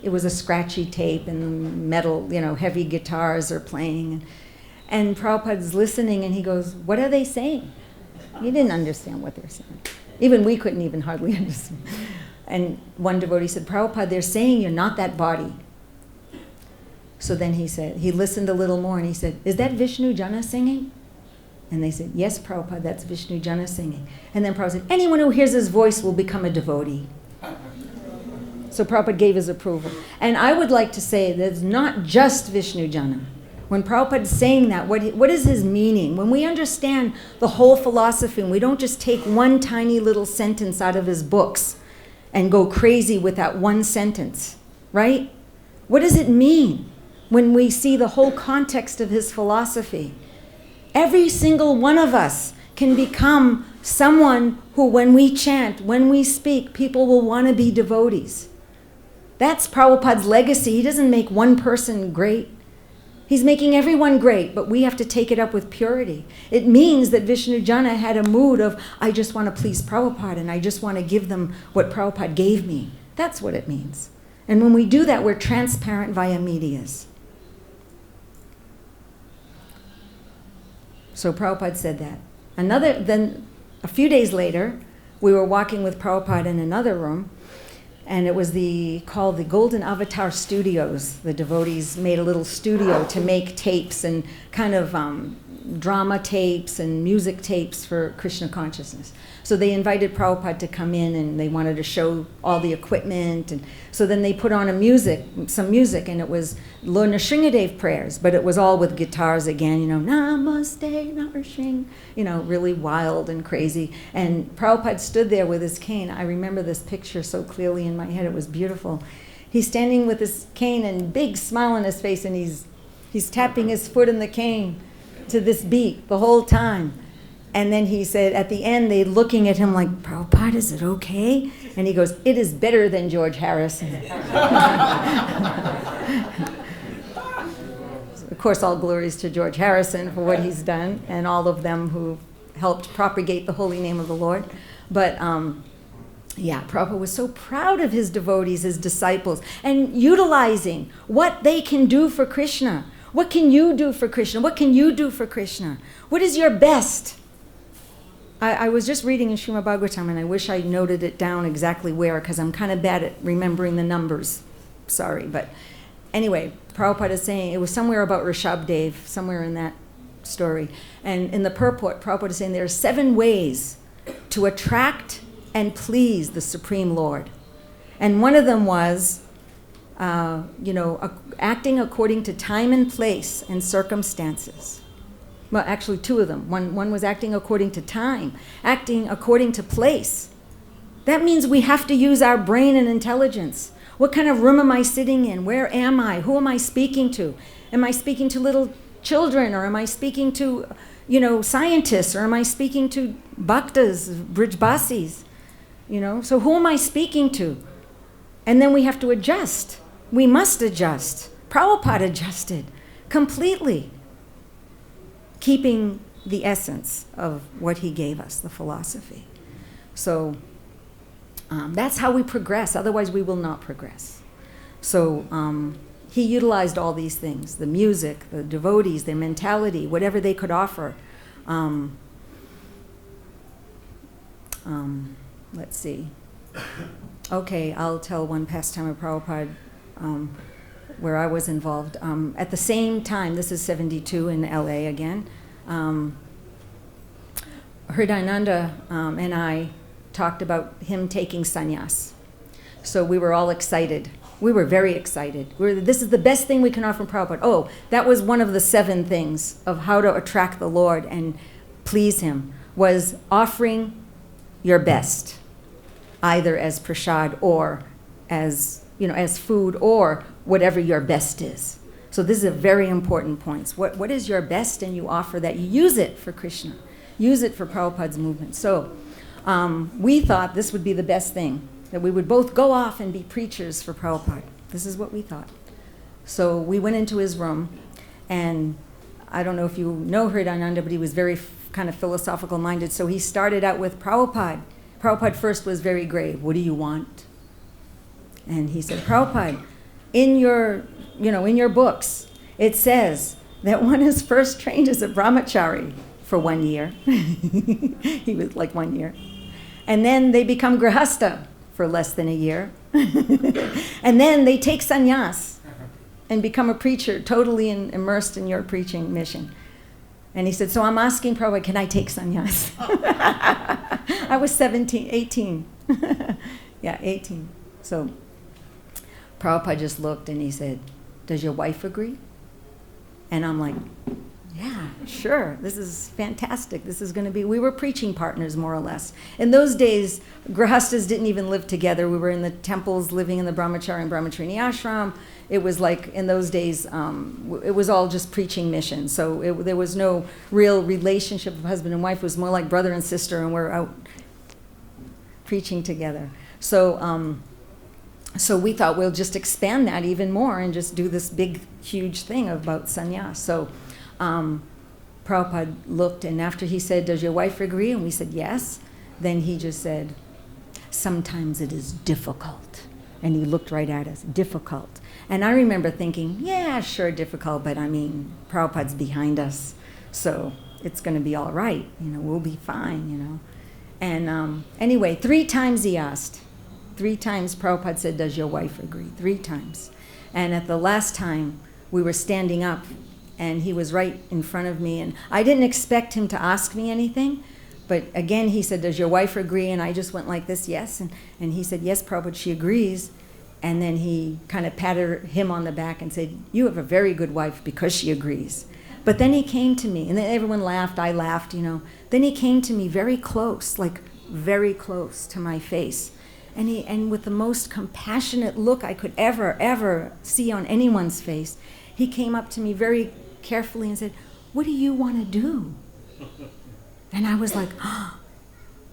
it was a scratchy tape, and metal, heavy guitars are playing. And Prabhupada's listening, and he goes, "What are they saying?" He didn't understand what they're saying. Even we couldn't even hardly understand. And one devotee said, "Prabhupada, they're saying you're not that body." So then he listened a little more, and he said, "Is that Vishnu Jana singing?" And they said, "Yes, Prabhupada, that's Vishnu Jana singing." And then Prabhupada said, "Anyone who hears his voice will become a devotee." So Prabhupada gave his approval. And I would like to say that it's not just Vishnu Jana. When Prabhupada is saying that, what is his meaning? When we understand the whole philosophy and we don't just take one tiny little sentence out of his books and go crazy with that one sentence, right? What does it mean when we see the whole context of his philosophy? Every single one of us can become someone who, when we chant, when we speak, people will want to be devotees. That's Prabhupada's legacy. He doesn't make one person great. He's making everyone great, but we have to take it up with purity. It means that Vishnu Jana had a mood of, I just want to please Prabhupada and I just want to give them what Prabhupada gave me. That's what it means. And when we do that, we're transparent via medias. So Prabhupada said that. Then a few days later, we were walking with Prabhupada in another room, and it was called the Golden Avatar Studios. The devotees made a little studio to make tapes and kind of drama tapes and music tapes for Krishna consciousness. So they invited Prabhupada to come in, and they wanted to show all the equipment. And so then they put on some music, and it was Lord Nrsingadev prayers, but it was all with guitars again, Namaste Narsing, really wild and crazy. And Prabhupada stood there with his cane. I remember this picture so clearly in my head. It was beautiful. He's standing with his cane and big smile on his face, and he's tapping his foot in the cane to this beat the whole time. And then he said, at the end, they looking at him like, Prabhupada, is it okay? And he goes, it is better than George Harrison. Of course, all glories to George Harrison for what he's done, and all of them who helped propagate the holy name of the Lord. But Prabhupada was so proud of his devotees, his disciples, and utilizing what they can do for Krishna. What can you do for Krishna? What can you do for Krishna? What is your best? I was just reading in Srimad Bhagavatam, and I wish I noted it down exactly where, because I'm kind of bad at remembering the numbers. Sorry, but anyway, Prabhupada is saying, it was somewhere about Rishabdev, somewhere in that story. And in the purport, Prabhupada is saying there are 7 ways to attract and please the Supreme Lord. And one of them was, acting according to time and place and circumstances. Well, actually 2 of them. One was acting according to time, acting according to place. That means we have to use our brain and intelligence. What kind of room am I sitting in? Where am I? Who am I speaking to? Am I speaking to little children, or am I speaking to, scientists, or am I speaking to bhaktas, brijbasis? So who am I speaking to? And then we have to adjust. We must adjust. Prabhupada adjusted completely, keeping the essence of what he gave us, the philosophy. So that's how we progress. Otherwise, we will not progress. So he utilized all these things, the music, the devotees, their mentality, whatever they could offer. Let's see. Okay, I'll tell one pastime of Prabhupada where I was involved. At the same time, this is 72 in LA again, Hridayananda and I talked about him taking sannyas. So we were all excited. We were very excited. This is the best thing we can offer Prabhupada. Oh, that was one of the 7 things of how to attract the Lord and please him, was offering your best, either as prasad or as food, or whatever your best is. So this is a very important point. What is your best, and you offer that. You use it for Krishna. Use it for Prabhupada's movement. So we thought this would be the best thing, that we would both go off and be preachers for Prabhupada. This is what we thought. So we went into his room, and I don't know if you know Hridayananda, but he was very kind of philosophical minded. So he started out with Prabhupada. Prabhupada first was very grave. What do you want? And he said, Prabhupada, in your books, it says that one is first trained as a brahmachari for 1 year. He was like 1 year. And then they become grihasta for less than a year. And then they take sannyas and become a preacher, totally immersed in your preaching mission. And he said, so I'm asking Prabhupada, can I take sannyas? I was 18. Yeah, 18. So Prabhupada just looked and he said, does your wife agree? And I'm like, yeah, sure. This is fantastic. This is going to be, we were preaching partners more or less. In those days, Grihastas didn't even live together. We were in the temples living in the Brahmachari and Brahmacharini ashram. It was like, in those days, it was all just preaching mission. So there was no real relationship of husband and wife. It was more like brother and sister, and we're out preaching together. So we thought we'll just expand that even more and just do this big, huge thing about sannyas. So Prabhupada looked, and after he said, does your wife agree? And we said, yes. Then he just said, sometimes it is difficult. And he looked right at us, difficult. And I remember thinking, yeah, sure, difficult, but I mean, Prabhupada's behind us, so it's going to be all right. We'll be fine, And anyway, 3 times he asked. 3 times Prabhupada said, does your wife agree? 3 times. And at the last time, we were standing up, and he was right in front of me. And I didn't expect him to ask me anything. But again, he said, does your wife agree? And I just went like this, yes. And he said, yes, Prabhupada, she agrees. And then he kind of patted him on the back and said, you have a very good wife because she agrees. But then he came to me, and then everyone laughed, I laughed, Then he came to me very close, like very close to my face. And with the most compassionate look I could ever see on anyone's face, he came up to me very carefully and said, what do you want to do? And I was like,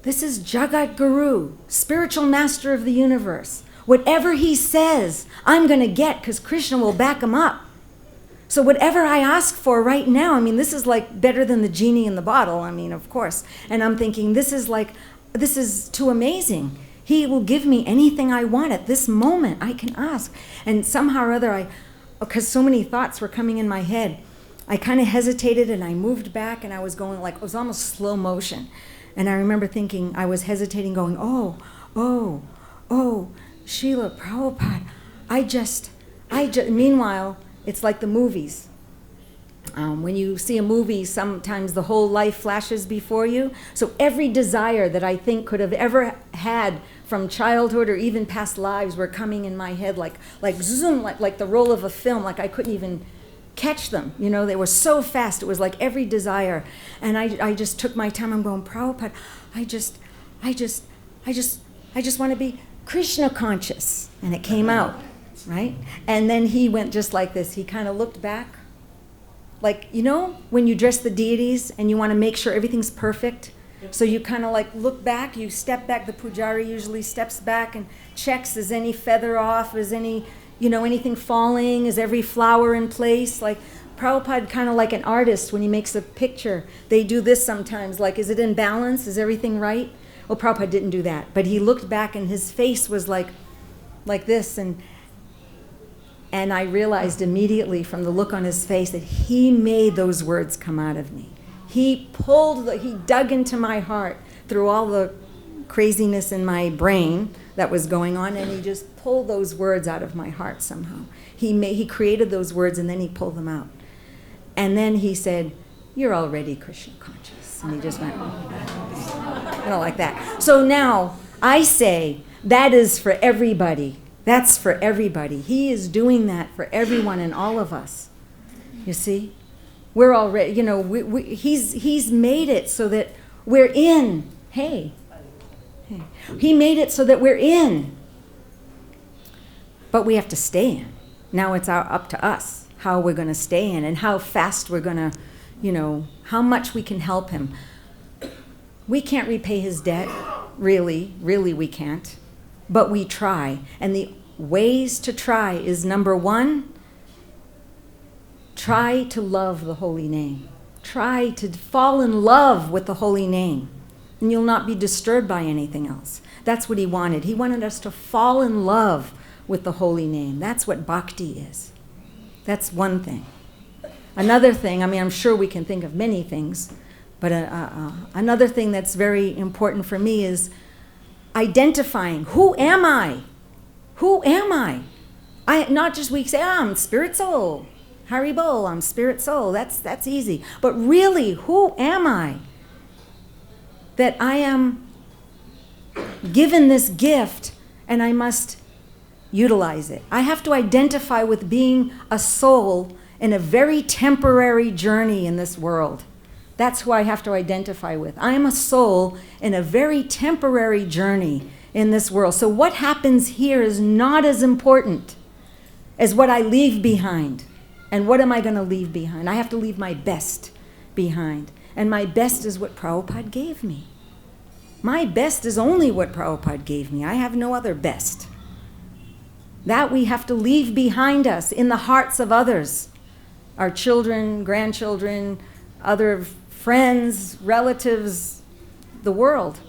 this is Jagat Guru, spiritual master of the universe. Whatever he says, I'm going to get, because Krishna will back him up. So whatever I ask for right now, this is like better than the genie in the bottle, of course. And I'm thinking, this is too amazing. He will give me anything I want at this moment. I can ask. And somehow or other, because so many thoughts were coming in my head, I kind of hesitated and I moved back, and I was going like, it was almost slow motion. And I remember thinking, I was hesitating, going, oh, Srila Prabhupada, I just, meanwhile, it's like the movies. When you see a movie, sometimes the whole life flashes before you. So every desire that I think could have ever had from childhood or even past lives were coming in my head like zoom, like the roll of a film, like I couldn't even catch them. They were so fast. It was like every desire. And I just took my time. I'm going, Prabhupada, I just want to be Krishna conscious. And it came out, right? And then he went just like this. He kind of looked back. Like, when you dress the deities and you want to make sure everything's perfect, so you kind of like look back, you step back, the pujari usually steps back and checks, is any feather off, is any, anything falling, is every flower in place? Like Prabhupada, kind of like an artist, when he makes a picture, they do this sometimes, like, is it in balance, is everything right? Well, Prabhupada didn't do that, but he looked back and his face was like this, and I realized immediately from the look on his face that he made those words come out of me. He dug into my heart through all the craziness in my brain that was going on, and he just pulled those words out of my heart somehow. He created those words, and then he pulled them out. And then he said, you're already Krishna conscious. And he just went, like that. So now I say that is for everybody. That's for everybody. He is doing that for everyone and all of us. You see? We're already, he's made it so that we're in. Hey. He made it so that we're in. But we have to stay in. Now it's up to us how we're going to stay in and how fast we're going to, how much we can help him. We can't repay his debt. Really we can't. But we try. And the ways to try is, number 1, try to love the holy name. Try to fall in love with the holy name. And you'll not be disturbed by anything else. That's what he wanted. He wanted us to fall in love with the holy name. That's what bhakti is. That's one thing. Another thing, I'm sure we can think of many things, but another thing that's very important for me is identifying, who am I? Who am I? Not just we say, I'm spirit soul. Haribol, I'm spirit soul. That's easy. But really, who am I? That I am given this gift and I must Utilize it. I have to identify with being a soul in a very temporary journey in this world. That's who I have to identify with. I am a soul in a very temporary journey in this world. So what happens here is not as important as what I leave behind. And what am I going to leave behind? I have to leave my best behind. And my best is what Prabhupada gave me. My best is only what Prabhupada gave me. I have no other best. That we have to leave behind us in the hearts of others. Our children, grandchildren, other friends, relatives, the world.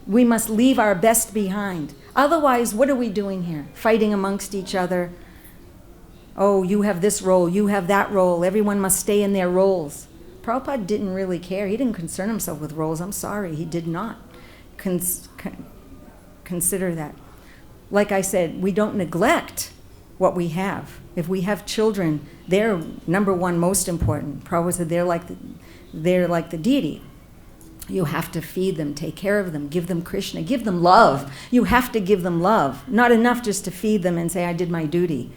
We must leave our best behind. Otherwise, what are we doing here? Fighting amongst each other. Oh, you have this role, you have that role. Everyone must stay in their roles. Prabhupada didn't really care. He didn't concern himself with roles. I'm sorry, he did not consider that. Like I said, we don't neglect what we have. If we have children, they're number one, most important. Prabhupada said they're like the deity. You have to feed them, take care of them, give them Krishna, give them love. You have to give them love. Not enough just to feed them and say, I did my duty.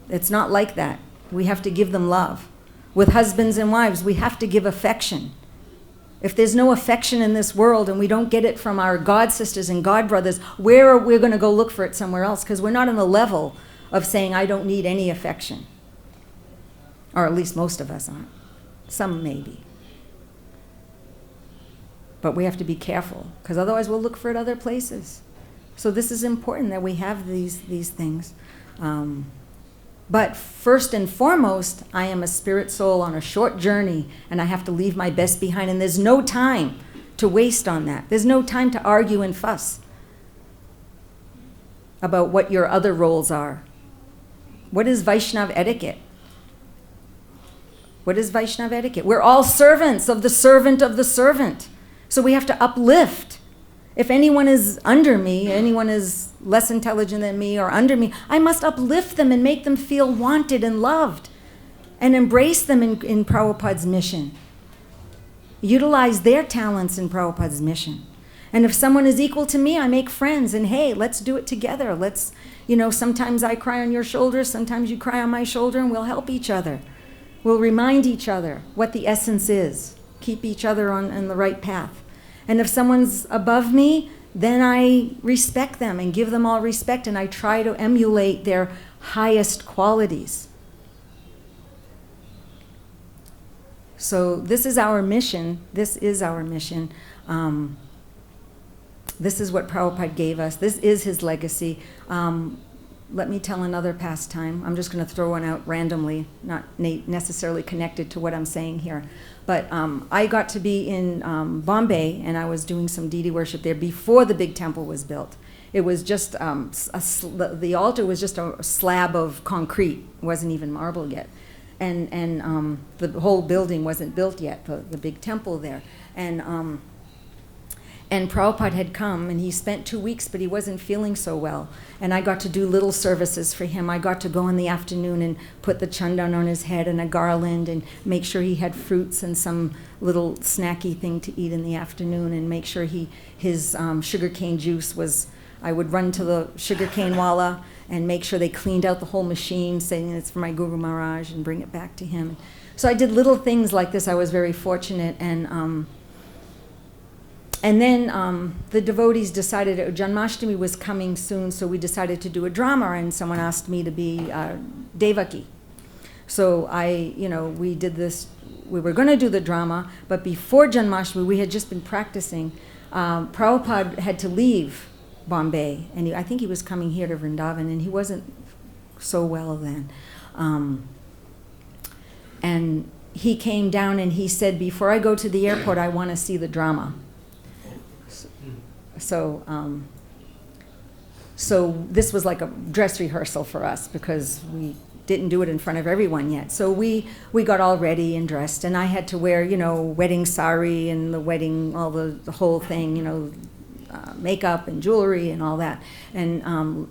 It's not like that. We have to give them love. With husbands and wives, we have to give affection. If there's no affection in this world and we don't get it from our God sisters and God brothers, where are we going to go look for it somewhere else? Because we're not on the level of saying, I don't need any affection. Or at least most of us aren't. Some maybe. But we have to be careful, because otherwise we'll look for it other places. So this is important that we have these things. But first and foremost, I am a spirit soul on a short journey, and I have to leave my best behind. And there's no time to waste on that. There's no time to argue and fuss about what your other roles are. What is Vaishnav etiquette? What is Vaishnav etiquette? We're all servants of the servant of the servant. So we have to uplift. If anyone is under me, anyone is less intelligent than me or under me, I must uplift them and make them feel wanted and loved and embrace them in Prabhupada's mission. Utilize their talents in Prabhupada's mission. And if someone is equal to me, I make friends and hey, let's do it together. Let's, sometimes I cry on your shoulder, sometimes you cry on my shoulder, and we'll help each other. We'll remind each other what the essence is. Keep each other on the right path. And if someone's above me, then I respect them and give them all respect, and I try to emulate their highest qualities. So this is our mission. This is our mission. This is what Prabhupada gave us. This is his legacy. Let me tell another pastime. I'm just going to throw one out randomly, not necessarily connected to what I'm saying here. But I got to be in Bombay, and I was doing some deity worship there before the big temple was built. It was just, the altar was just a slab of concrete. It wasn't even marble yet. And the whole building wasn't built yet, the big temple there. And Prabhupada had come, and he spent 2 weeks, but he wasn't feeling so well. And I got to do little services for him. I got to go in the afternoon and put the chandan on his head and a garland and make sure he had fruits and some little snacky thing to eat in the afternoon, and make sure his sugarcane juice was, I would run to the sugarcane wala and make sure they cleaned out the whole machine, saying it's for my Guru Maharaj, and bring it back to him. So I did little things like this. I was very fortunate. And then the devotees decided Janmashtami was coming soon, so we decided to do a drama, and someone asked me to be Devaki. So we did this. We were going to do the drama, but before Janmashtami, we had just been practicing. Prabhupada had to leave Bombay, and I think he was coming here to Vrindavan, and he wasn't so well then. And he came down and he said, before I go to the airport, I want to see the drama. So this was like a dress rehearsal for us, because we didn't do it in front of everyone yet. So we got all ready and dressed, and I had to wear, wedding sari and the wedding, all the whole thing, makeup and jewelry and all that. And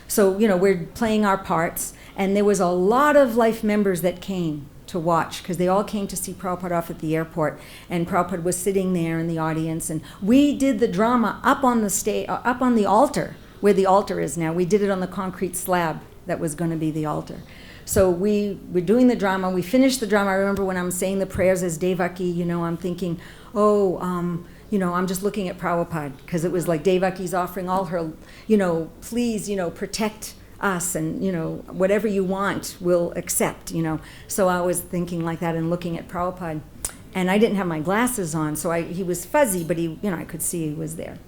so we're playing our parts, and there was a lot of life members that came to watch, because they all came to see Prabhupada off at the airport, and Prabhupada was sitting there in the audience, and we did the drama up on the stage, up on the altar, where the altar is now. We did it on the concrete slab that was going to be the altar. So we were doing the drama. We finished the drama. I remember when I'm saying the prayers as Devaki, I'm thinking, I'm just looking at Prabhupada, because it was like Devaki's offering all her, please, protect us, and, whatever you want, we'll accept, So I was thinking like that and looking at Prabhupada. And I didn't have my glasses on, so he was fuzzy, but I could see he was there.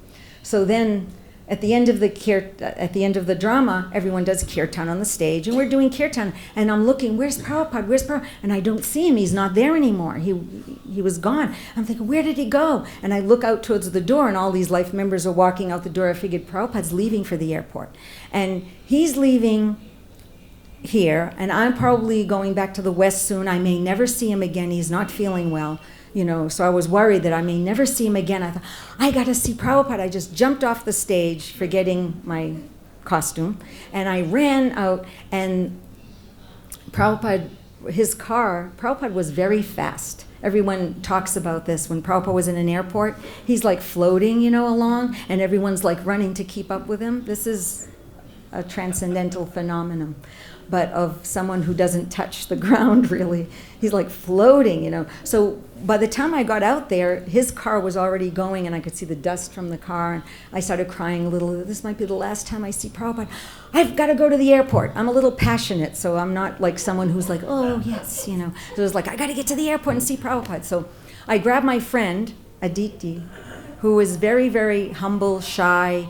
So then at the end of the drama, everyone does kirtan on the stage, and we're doing kirtan, and I'm looking, where's Prabhupada? And I don't see him. He's not there anymore. He was gone. I'm thinking, where did he go? And I look out towards the door, and all these life members are walking out the door. I figured Prabhupada's leaving for the airport. And he's leaving here, and I'm probably going back to the West soon. I may never see him again. He's not feeling well. So I was worried that I may never see him again. I thought, I got to see Prabhupada. I just jumped off the stage, forgetting my costume, and I ran out, and Prabhupada was very fast. Everyone talks about this. When Prabhupada was in an airport, he's like floating, along, and everyone's like running to keep up with him. This is a transcendental phenomenon, but of someone who doesn't touch the ground, really. He's like floating, So by the time I got out there, his car was already going, and I could see the dust from the car, and I started crying a little. This might be the last time I see Prabhupada. I've got to go to the airport. I'm a little passionate, so I'm not like someone who's like, oh, yes, So it was like, I got to get to the airport and see Prabhupada. So I grabbed my friend, Aditi, who was very, very humble, shy,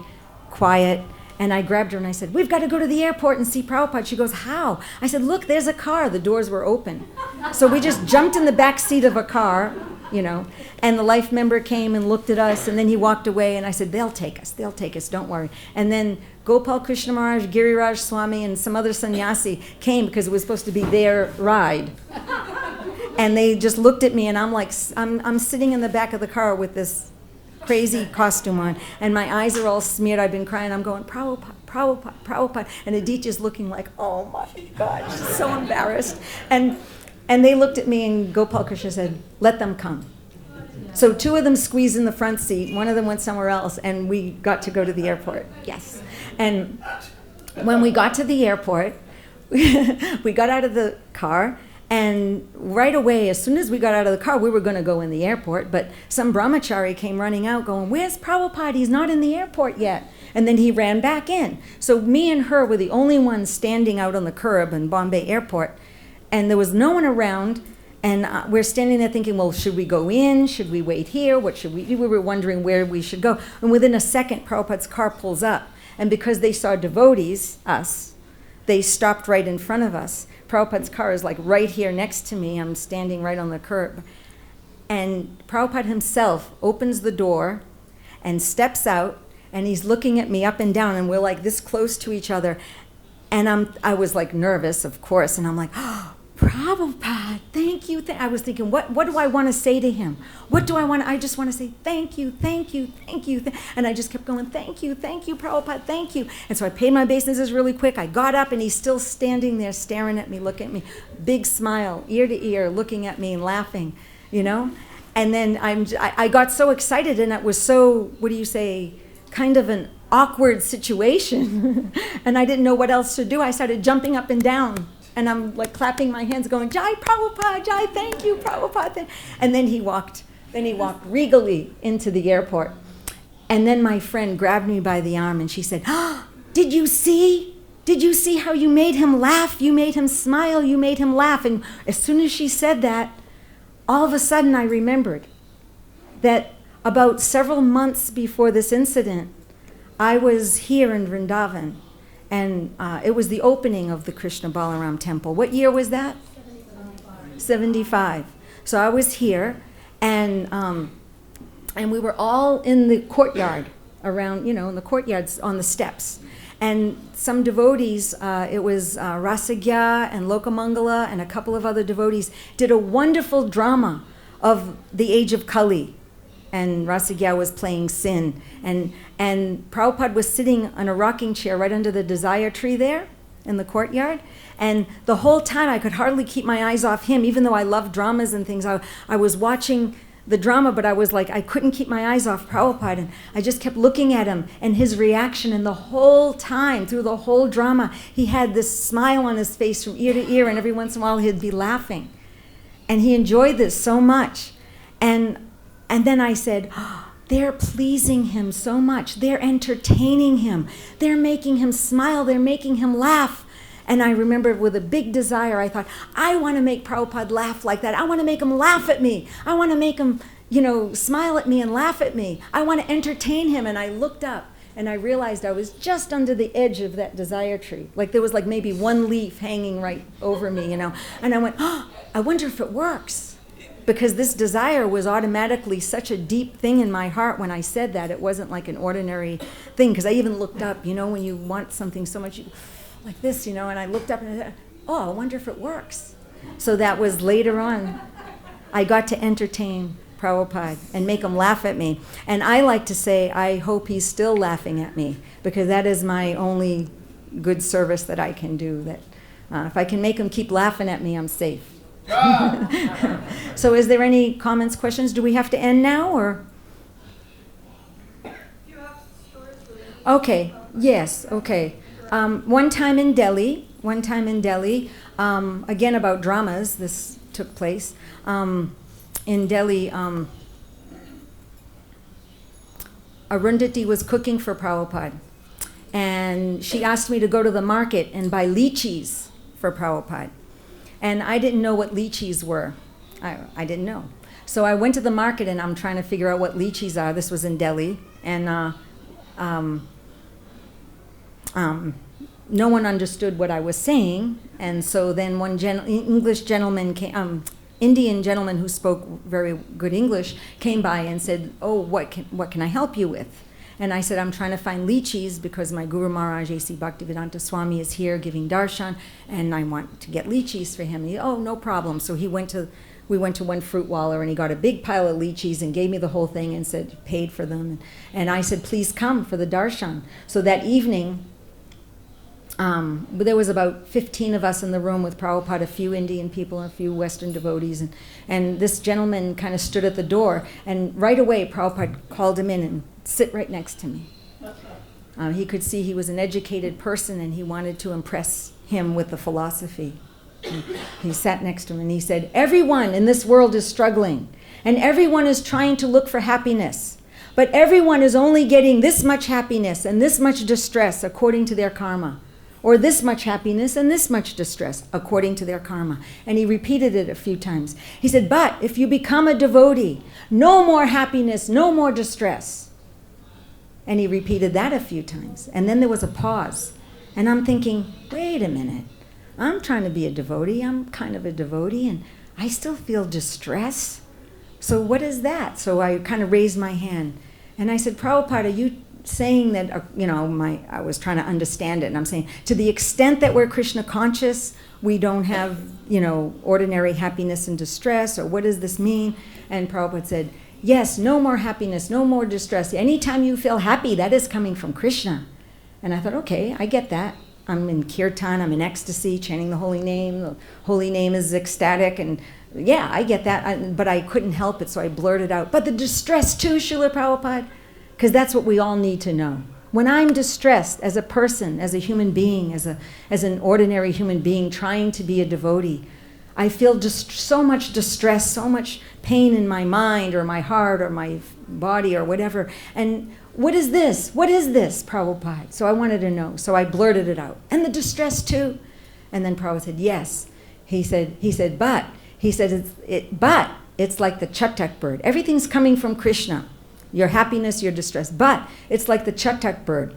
quiet, and I grabbed her and I said, we've got to go to the airport and see Prabhupada. She goes, how? I said, look, there's a car. The doors were open. So we just jumped in the back seat of a car, and the life member came and looked at us, and then he walked away, and I said, they'll take us, don't worry. And then Gopal Krishna Maharaj, Giriraj Swami, and some other sannyasi came because it was supposed to be their ride. And they just looked at me, and I'm like, I'm sitting in the back of the car with this crazy costume on, and my eyes are all smeared. I've been crying. I'm going, Prabhupada, Prabhupada, Prabhupada. And Aditya's looking like, oh my God, she's so embarrassed. And they looked at me, and Gopal Krishna said, let them come. So two of them squeezed in the front seat. One of them went somewhere else, and we got to go to the airport. Yes. And when we got to the airport, we got out of the car, and right away, as soon as we got out of the car, we were going to go in the airport, but some brahmachari came running out going, where's Prabhupada? He's not in the airport yet. And then he ran back in. So me and her were the only ones standing out on the curb in Bombay Airport, and there was no one around, and we're standing there thinking, well, should we go in? Should we wait here? What should we do? We were wondering where we should go. And within a second, Prabhupada's car pulls up, and because they saw devotees, us, they stopped right in front of us. Prabhupada's car is like right here next to me. I'm standing right on the curb. And Prabhupada himself opens the door and steps out, and he's looking at me up and down, and we're like this close to each other. And I was like nervous, of course, and I'm like, oh, Prabhupada, thank you. I was thinking, what do I want to say to him? I just want to say, thank you, thank you, thank you. And I just kept going, thank you, Prabhupada, thank you. And so I paid my obeisances really quick. I got up, and he's still standing there staring at me, looking at me, big smile, ear to ear, looking at me and laughing, And then I got so excited, and it was so, kind of an awkward situation. And I didn't know what else to do. I started jumping up and down. And I'm like clapping my hands going, Jai Prabhupada, Jai, thank you, Prabhupada. And then he walked regally into the airport. And then my friend grabbed me by the arm, and she said, did you see how you made him laugh? You made him smile, you made him laugh. And as soon as she said that, all of a sudden I remembered that about several months before this incident, I was here in Vrindavan. And it was the opening of the Krishna Balaram temple. What year was that? 75. So I was here, and we were all in the courtyard around, in the courtyards on the steps. And some devotees, it was Rasagya and Lokamangala and a couple of other devotees, did a wonderful drama of the age of Kali. And Rasagya was playing Sin. And Prabhupada was sitting on a rocking chair right under the desire tree there in the courtyard. And the whole time I could hardly keep my eyes off him, even though I love dramas and things. I was watching the drama, but I was like, I couldn't keep my eyes off Prabhupada, and I just kept looking at him and his reaction, and the whole time, through the whole drama, he had this smile on his face from ear to ear, and every once in a while he'd be laughing. And he enjoyed this so much. And then I said, oh, they're pleasing him so much. They're entertaining him. They're making him smile. They're making him laugh. And I remember with a big desire, I thought, I want to make Prabhupada laugh like that. I want to make him laugh at me. I want to make him, smile at me and laugh at me. I want to entertain him. And I looked up and I realized I was just under the edge of that desire tree. Like there was like maybe one leaf hanging right over me, And I went, oh, I wonder if it works. Because this desire was automatically such a deep thing in my heart when I said that. It wasn't like an ordinary thing. Because I even looked up, when you want something so much, like this, and I looked up and I said, oh, I wonder if it works. So that was later on. I got to entertain Prabhupada and make him laugh at me. And I like to say, I hope he's still laughing at me, because that is my only good service that I can do. That if I can make him keep laughing at me, I'm safe. So is there any comments, questions? Do we have to end now, or? Okay, yes, okay. One time in Delhi, again about dramas, this took place. In Delhi, Arundhati was cooking for Prabhupada, and she asked me to go to the market and buy lychees for Prabhupada. And I didn't know what lychees were. I didn't know. So I went to the market, and I'm trying to figure out what lychees are. This was in Delhi. And no one understood what I was saying. And so then one English gentleman came, Indian gentleman who spoke very good English came by and said, oh, what can I help you with? And I said, I'm trying to find lychees because my Guru Maharaj, A.C. Bhaktivedanta Swami, is here giving darshan, and I want to get lychees for him. And he, oh, no problem. So we went to one fruit wallah, and he got a big pile of lychees and gave me the whole thing and said, paid for them. And I said, please come for the darshan. So that evening, there was about 15 of us in the room with Prabhupada, a few Indian people, a few Western devotees, and this gentleman kind of stood at the door, and right away Prabhupada called him in and sit right next to me. He could see he was an educated person, and he wanted to impress him with the philosophy. He sat next to him and he said, everyone in this world is struggling, and everyone is trying to look for happiness, but everyone is only getting this much happiness and this much distress according to their karma, or this much happiness and this much distress according to their karma. And he repeated it a few times. He said, but if you become a devotee, no more happiness, no more distress. And he repeated that a few times. And then there was a pause. And I'm thinking, wait a minute. I'm trying to be a devotee. I'm kind of a devotee, and I still feel distress. So what is that? So I kind of raised my hand. And I said, Prabhupada, are you saying that, I was trying to understand it. And I'm saying, to the extent that we're Krishna conscious, we don't have, ordinary happiness and distress, or what does this mean? And Prabhupada said, yes, no more happiness, no more distress. Anytime you feel happy, that is coming from Krishna. And I thought, okay, I get that. I'm in kirtan, I'm in ecstasy, chanting the holy name. The holy name is ecstatic, and yeah, I get that. But I couldn't help it, so I blurted out, but the distress too, Srila Prabhupada, because that's what we all need to know. When I'm distressed as a person, as a human being, as an ordinary human being trying to be a devotee, I feel just so much distress, so much pain in my mind or my heart or my body or whatever. And what is this? What is this, Prabhupada? So I wanted to know. So I blurted it out. And the distress too. And then Prabhupada said, yes. He said, but it's like the chatak bird. Everything's coming from Krishna. Your happiness, your distress. But it's like the chatak bird.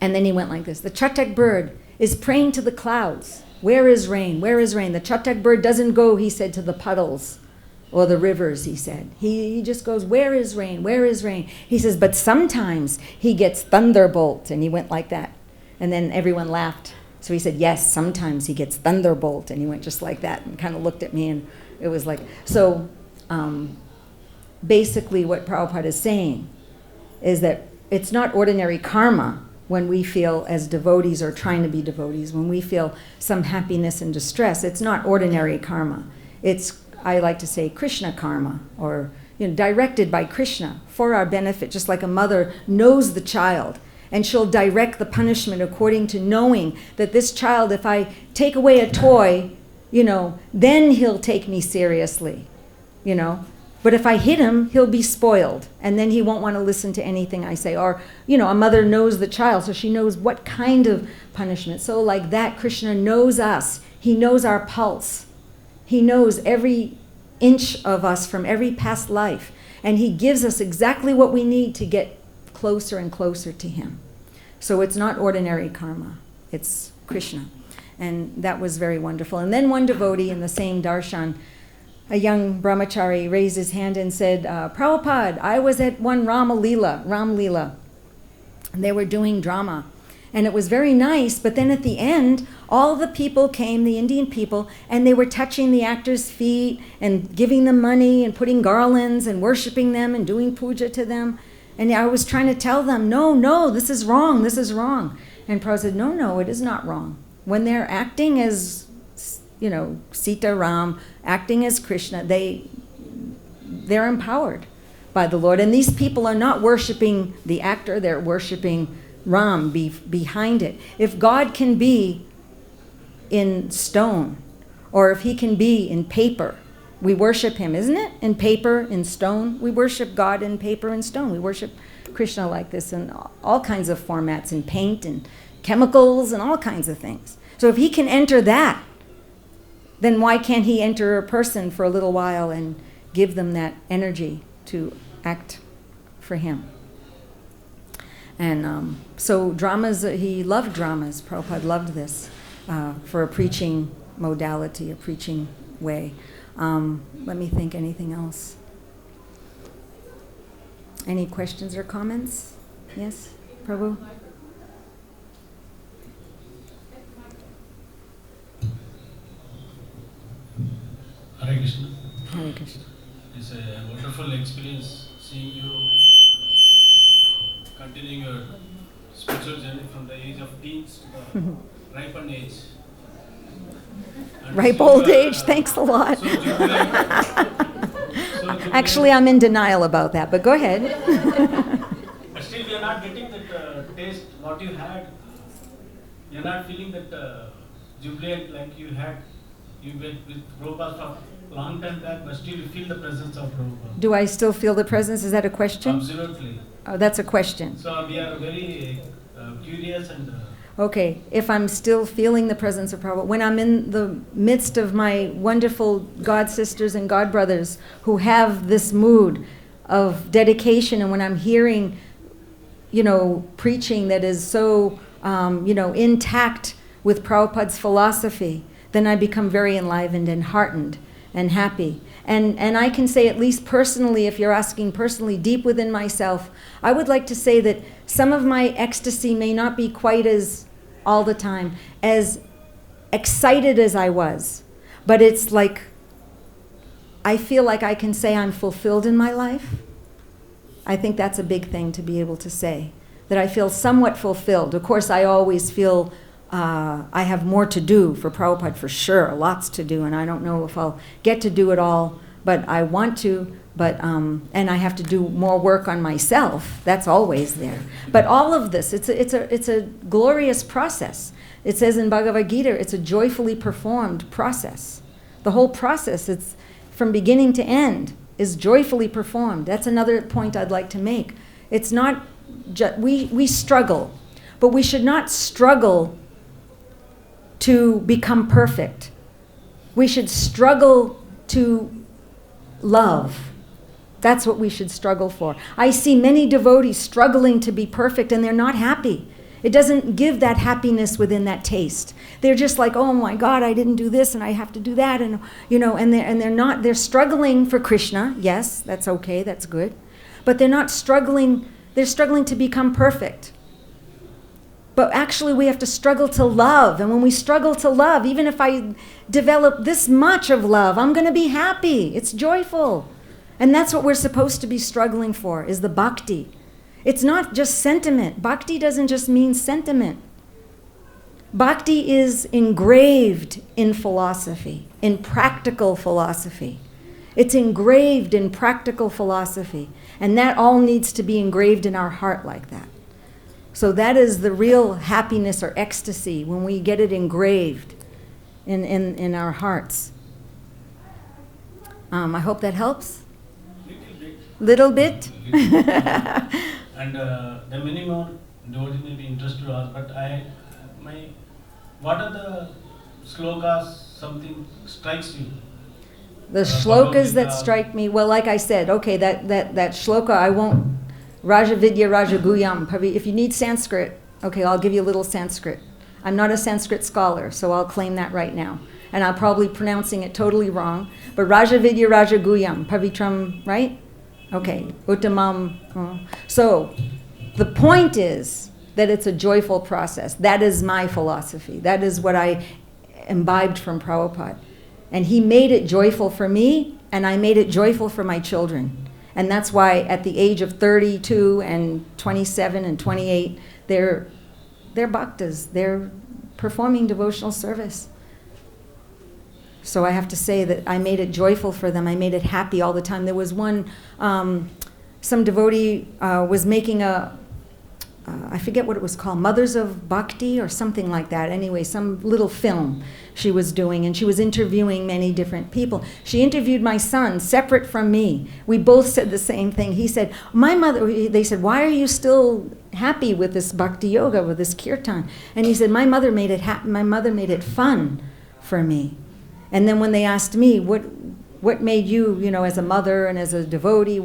And then he went like this. The chatak bird is praying to the clouds. Where is rain? Where is rain? The chatak bird doesn't go, he said, to the puddles or the rivers, he said. He just goes, where is rain? Where is rain? He says, but sometimes he gets thunderbolt. And he went like that. And then everyone laughed. So he said, yes, sometimes he gets thunderbolt. And he went just like that and kind of looked at me. And it was like, so basically what Prabhupada is saying is that it's not ordinary karma when we feel as devotees or trying to be devotees, when we feel some happiness and distress. It's not ordinary karma. It's I like to say Krishna karma, or directed by Krishna for our benefit, just like a mother knows the child, and she'll direct the punishment according to knowing that this child, if I take away a toy, then he'll take me seriously, But if I hit him, he'll be spoiled, and then he won't want to listen to anything I say. Or, a mother knows the child, so she knows what kind of punishment. So like that, Krishna knows us. He knows our pulse. He knows every inch of us from every past life. And he gives us exactly what we need to get closer and closer to him. So it's not ordinary karma. It's Krishna. And that was very wonderful. And then one devotee in the same darshan, a young brahmachari, raised his hand and said, Prabhupada, I was at one Ram Leela. And they were doing drama. And it was very nice, but then at the end, all the people came, the Indian people, and they were touching the actors' feet and giving them money and putting garlands and worshiping them and doing puja to them. And I was trying to tell them, no, this is wrong. And Prabhupada said, no, it is not wrong. When they're acting as, Sita Ram, acting as Krishna, they're empowered by the Lord. And these people are not worshiping the actor, they're worshiping Ram behind it. If God can be in stone, or if he can be in paper, we worship him, isn't it? In paper, in stone. We worship God in paper and stone. We worship Krishna like this in all kinds of formats, in paint and chemicals and all kinds of things. So if he can enter that, then why can't he enter a person for a little while and give them that energy to act for him? And so dramas, he loved dramas. Prabhupada loved this for a preaching modality, a preaching way. Let me think, anything else? Any questions or comments? Yes, Prabhu? Hare Krishna. Hare Krishna. It's a wonderful experience seeing you continuing your spiritual journey from the age of teens to the ripened age. And Ripe still old you are, age, thanks a lot. So jubilant. Actually, I'm in denial about that, but go ahead. But still we are not getting that taste what you had. You're not feeling that jubilant like you had. You went with Prabhupada for a long time back, but still you feel the presence of Prabhupada. Do I still feel the presence? Is that a question? Absolutely. Oh, that's a question. So we are very curious and... Okay, if I'm still feeling the presence of Prabhupada, when I'm in the midst of my wonderful God sisters and God brothers who have this mood of dedication, and when I'm hearing, preaching that is so, intact with Prabhupada's philosophy, then I become very enlivened and heartened and happy. And I can say, at least personally, if you're asking personally, deep within myself, I would like to say that some of my ecstasy may not be quite as, all the time, as excited as I was. But it's like, I feel like I can say I'm fulfilled in my life. I think that's a big thing to be able to say, that I feel somewhat fulfilled. Of course, I always feel I have more to do for Prabhupada, for sure, lots to do, and I don't know if I'll get to do it all, but I want to, but and I have to do more work on myself. That's always there. But all of this, it's a glorious process. It says in Bhagavad Gita, it's a joyfully performed process. The whole process, it's from beginning to end, is joyfully performed. That's another point I'd like to make. It's not we struggle, but we should not struggle to become perfect. We should struggle to love. That's what we should struggle for. I see many devotees struggling to be perfect, and they're not happy. It doesn't give that happiness within that taste. They're just like, oh my God, I didn't do this and I have to do that, and they're struggling for Krishna. Yes, that's okay, that's good. But they're not struggling, they're struggling to become perfect. But actually we have to struggle to love. And when we struggle to love, even if I develop this much of love, I'm going to be happy. It's joyful. And that's what we're supposed to be struggling for, is the bhakti. It's not just sentiment. Bhakti doesn't just mean sentiment. Bhakti is engraved in philosophy, in practical philosophy. It's engraved in practical philosophy. And that all needs to be engraved in our heart like that. So that is the real happiness or ecstasy when we get it engraved in our hearts. I hope that helps. Little bit. And there are many more devotees may be interested to us, but what are the slokas, something strikes you? The shlokas that strike me, well, like I said, okay, that shloka, I won't, Raja Vidya Raja Guyam. If you need Sanskrit, okay, I'll give you a little Sanskrit. I'm not a Sanskrit scholar, so I'll claim that right now. And I'm probably pronouncing it totally wrong. But Raja Vidya Raja Guyam, Pavitram, right? Okay, Uttamam. So the point is that it's a joyful process. That is my philosophy. That is what I imbibed from Prabhupada. And he made it joyful for me, and I made it joyful for my children. And that's why at the age of 32 and 27 and 28, they're bhaktas. They're performing devotional service. So I have to say that I made it joyful for them. I made it happy all the time. There was one, some devotee was making I forget what it was called, Mothers of Bhakti or something like that. Anyway, some little film she was doing, and she was interviewing many different people. She interviewed my son, separate from me. We both said the same thing. He said, my mother, they said, why are you still happy with this Bhakti Yoga, with this Kirtan? And he said, my mother made it fun for me. And then when they asked me, what made you, as a mother and as a devotee,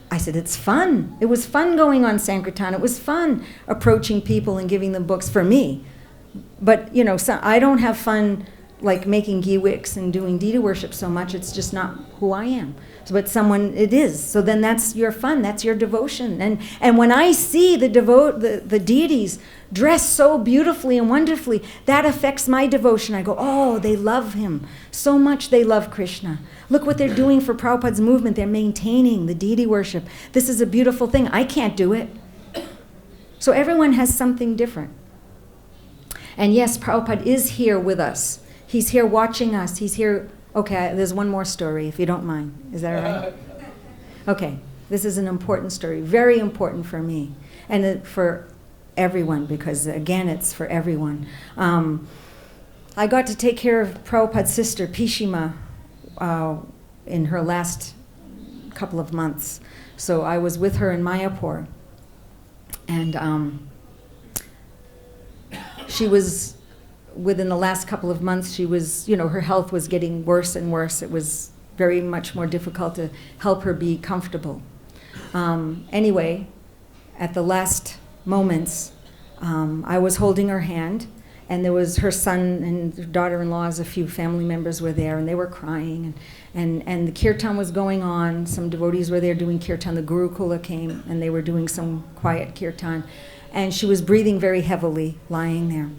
I said, it's fun. It was fun going on Sankirtan. It was fun approaching people and giving them books for me. But, so I don't have fun like making ghee wicks and doing deity worship so much. It's just not who I am. But someone, it is. So then that's your fun. That's your devotion. And when I see the deities dressed so beautifully and wonderfully, that affects my devotion. I go, oh, they love him so much. They love Krishna. Look what they're doing for Prabhupada's movement. They're maintaining the deity worship. This is a beautiful thing. I can't do it. So everyone has something different. And yes, Prabhupada is here with us. He's here watching us. He's here. Okay, there's one more story, if you don't mind. Is that all right? Okay, this is an important story, very important for me and for everyone, because, again, it's for everyone. I got to take care of Prabhupada's sister, Pishima, in her last couple of months. So I was with her in Mayapur. And she was... Within the last couple of months, she was, her health was getting worse and worse. It was very much more difficult to help her be comfortable. Anyway, at the last moments, I was holding her hand, and there was her son and daughter-in-laws, a few family members were there, and they were crying. And the kirtan was going on. Some devotees were there doing kirtan. The Gurukula came, and they were doing some quiet kirtan. And she was breathing very heavily, lying there.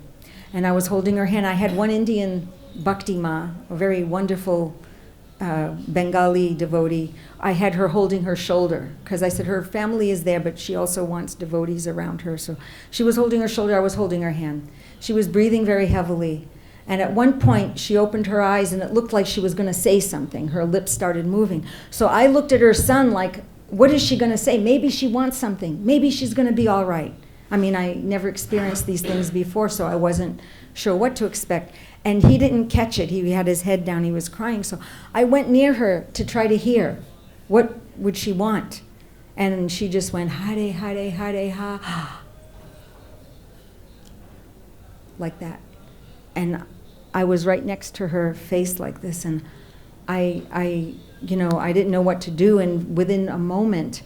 And I was holding her hand. I had one Indian Bhakti Ma, a very wonderful Bengali devotee. I had her holding her shoulder, because I said her family is there, but she also wants devotees around her. So she was holding her shoulder, I was holding her hand. She was breathing very heavily. And at one point, she opened her eyes, and it looked like she was going to say something. Her lips started moving. So I looked at her son like, what is she going to say? Maybe she wants something. Maybe she's going to be all right. I mean, I never experienced these things before, so I wasn't sure what to expect. And he didn't catch it. He had his head down. He was crying. So I went near her to try to hear. What would she want? And she just went, Hare, Hare, Hare, Ha. Like that. And I was right next to her face like this. And I didn't know what to do. And within a moment,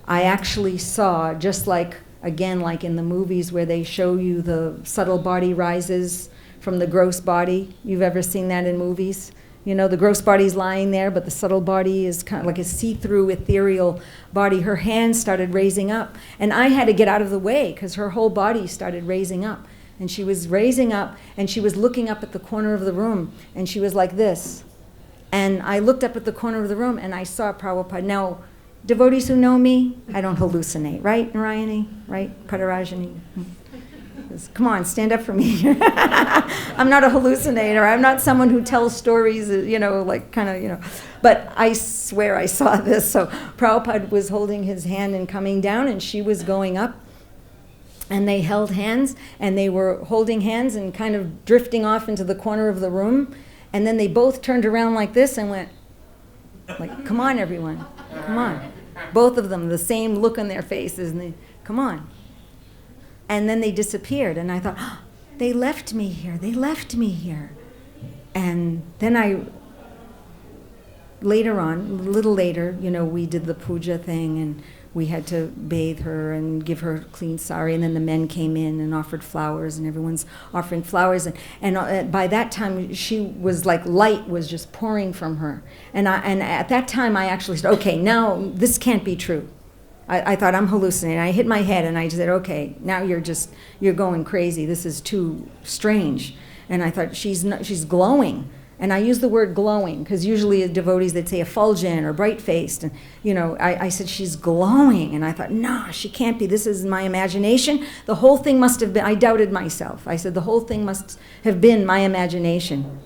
I actually saw, just like, again, like in the movies where they show you the subtle body rises from the gross body. You've ever seen that in movies? The gross body's lying there, but the subtle body is kind of like a see-through ethereal body. Her hands started raising up, and I had to get out of the way because her whole body started raising up. And she was raising up, and she was looking up at the corner of the room, and she was like this. And I looked up at the corner of the room, and I saw Prabhupada. Now, devotees who know me, I don't hallucinate, right, Narayani? Right, Padarajani? Come on, stand up for me. I'm not a hallucinator. I'm not someone who tells stories, But I swear I saw this. So Prabhupada was holding his hand and coming down, and she was going up. And they held hands, and they were holding hands and kind of drifting off into the corner of the room. And then they both turned around like this and went, like, come on, everyone. Come on. Both of them, the same look on their faces. And they, come on. And then they disappeared. And I thought, oh, they left me here. They left me here. And then later on, a little later, we did the puja thing, and we had to bathe her and give her clean sari, and then the men came in and offered flowers, and everyone's offering flowers. And by that time, she was like light was just pouring from her. And at that time, I actually said, okay, now this can't be true. I thought I'm hallucinating. I hit my head, and I said, okay, now you're going crazy. This is too strange. And I thought, she's glowing. And I use the word glowing because usually devotees, they'd say effulgent or bright-faced. And, I said, she's glowing. And I thought, no, she can't be. This is my imagination. The whole thing must have been, I doubted myself. I said, the whole thing must have been my imagination.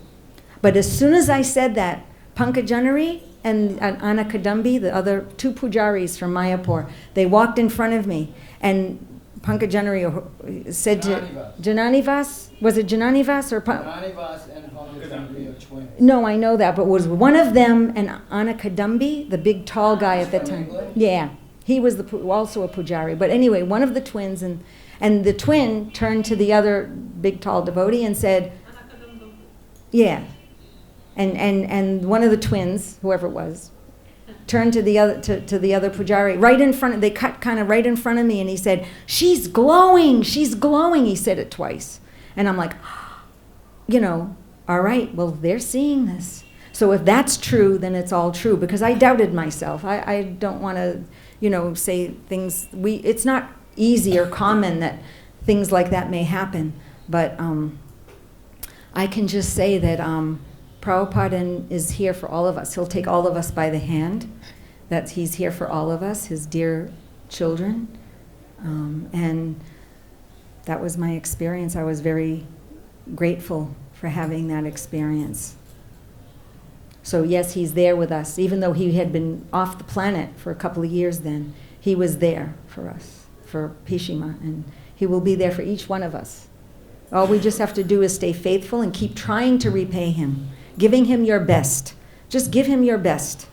But as soon as I said that, Pankajanari and Anna Kadambi, the other two pujaris from Mayapur, they walked in front of me. And Pankajanari said to Jananivas, was it Jananivas or Jananivas and Pankajamri are twins. No, I know that, but was one of them and Anna Kadambi, the big tall guy at that time? Yeah, he was also a pujari. But anyway, one of the twins, and the twin turned to the other big tall devotee and said, yeah. And one of the twins, whoever it was, turned to the other pujari right in front. They cut kind of right in front of me, and he said, "She's glowing, she's glowing." He said it twice, and I'm like, all right. Well, they're seeing this. So if that's true, then it's all true. Because I doubted myself. I don't want to, say things. It's not easy or common that things like that may happen. But I can just say that. Prabhupada is here for all of us. He'll take all of us by the hand. That he's here for all of us, his dear children. And that was my experience. I was very grateful for having that experience. So yes, he's there with us. Even though he had been off the planet for a couple of years then, he was there for us, for Pishima. And he will be there for each one of us. All we just have to do is stay faithful and keep trying to repay him. Giving him your best. Just give him your best.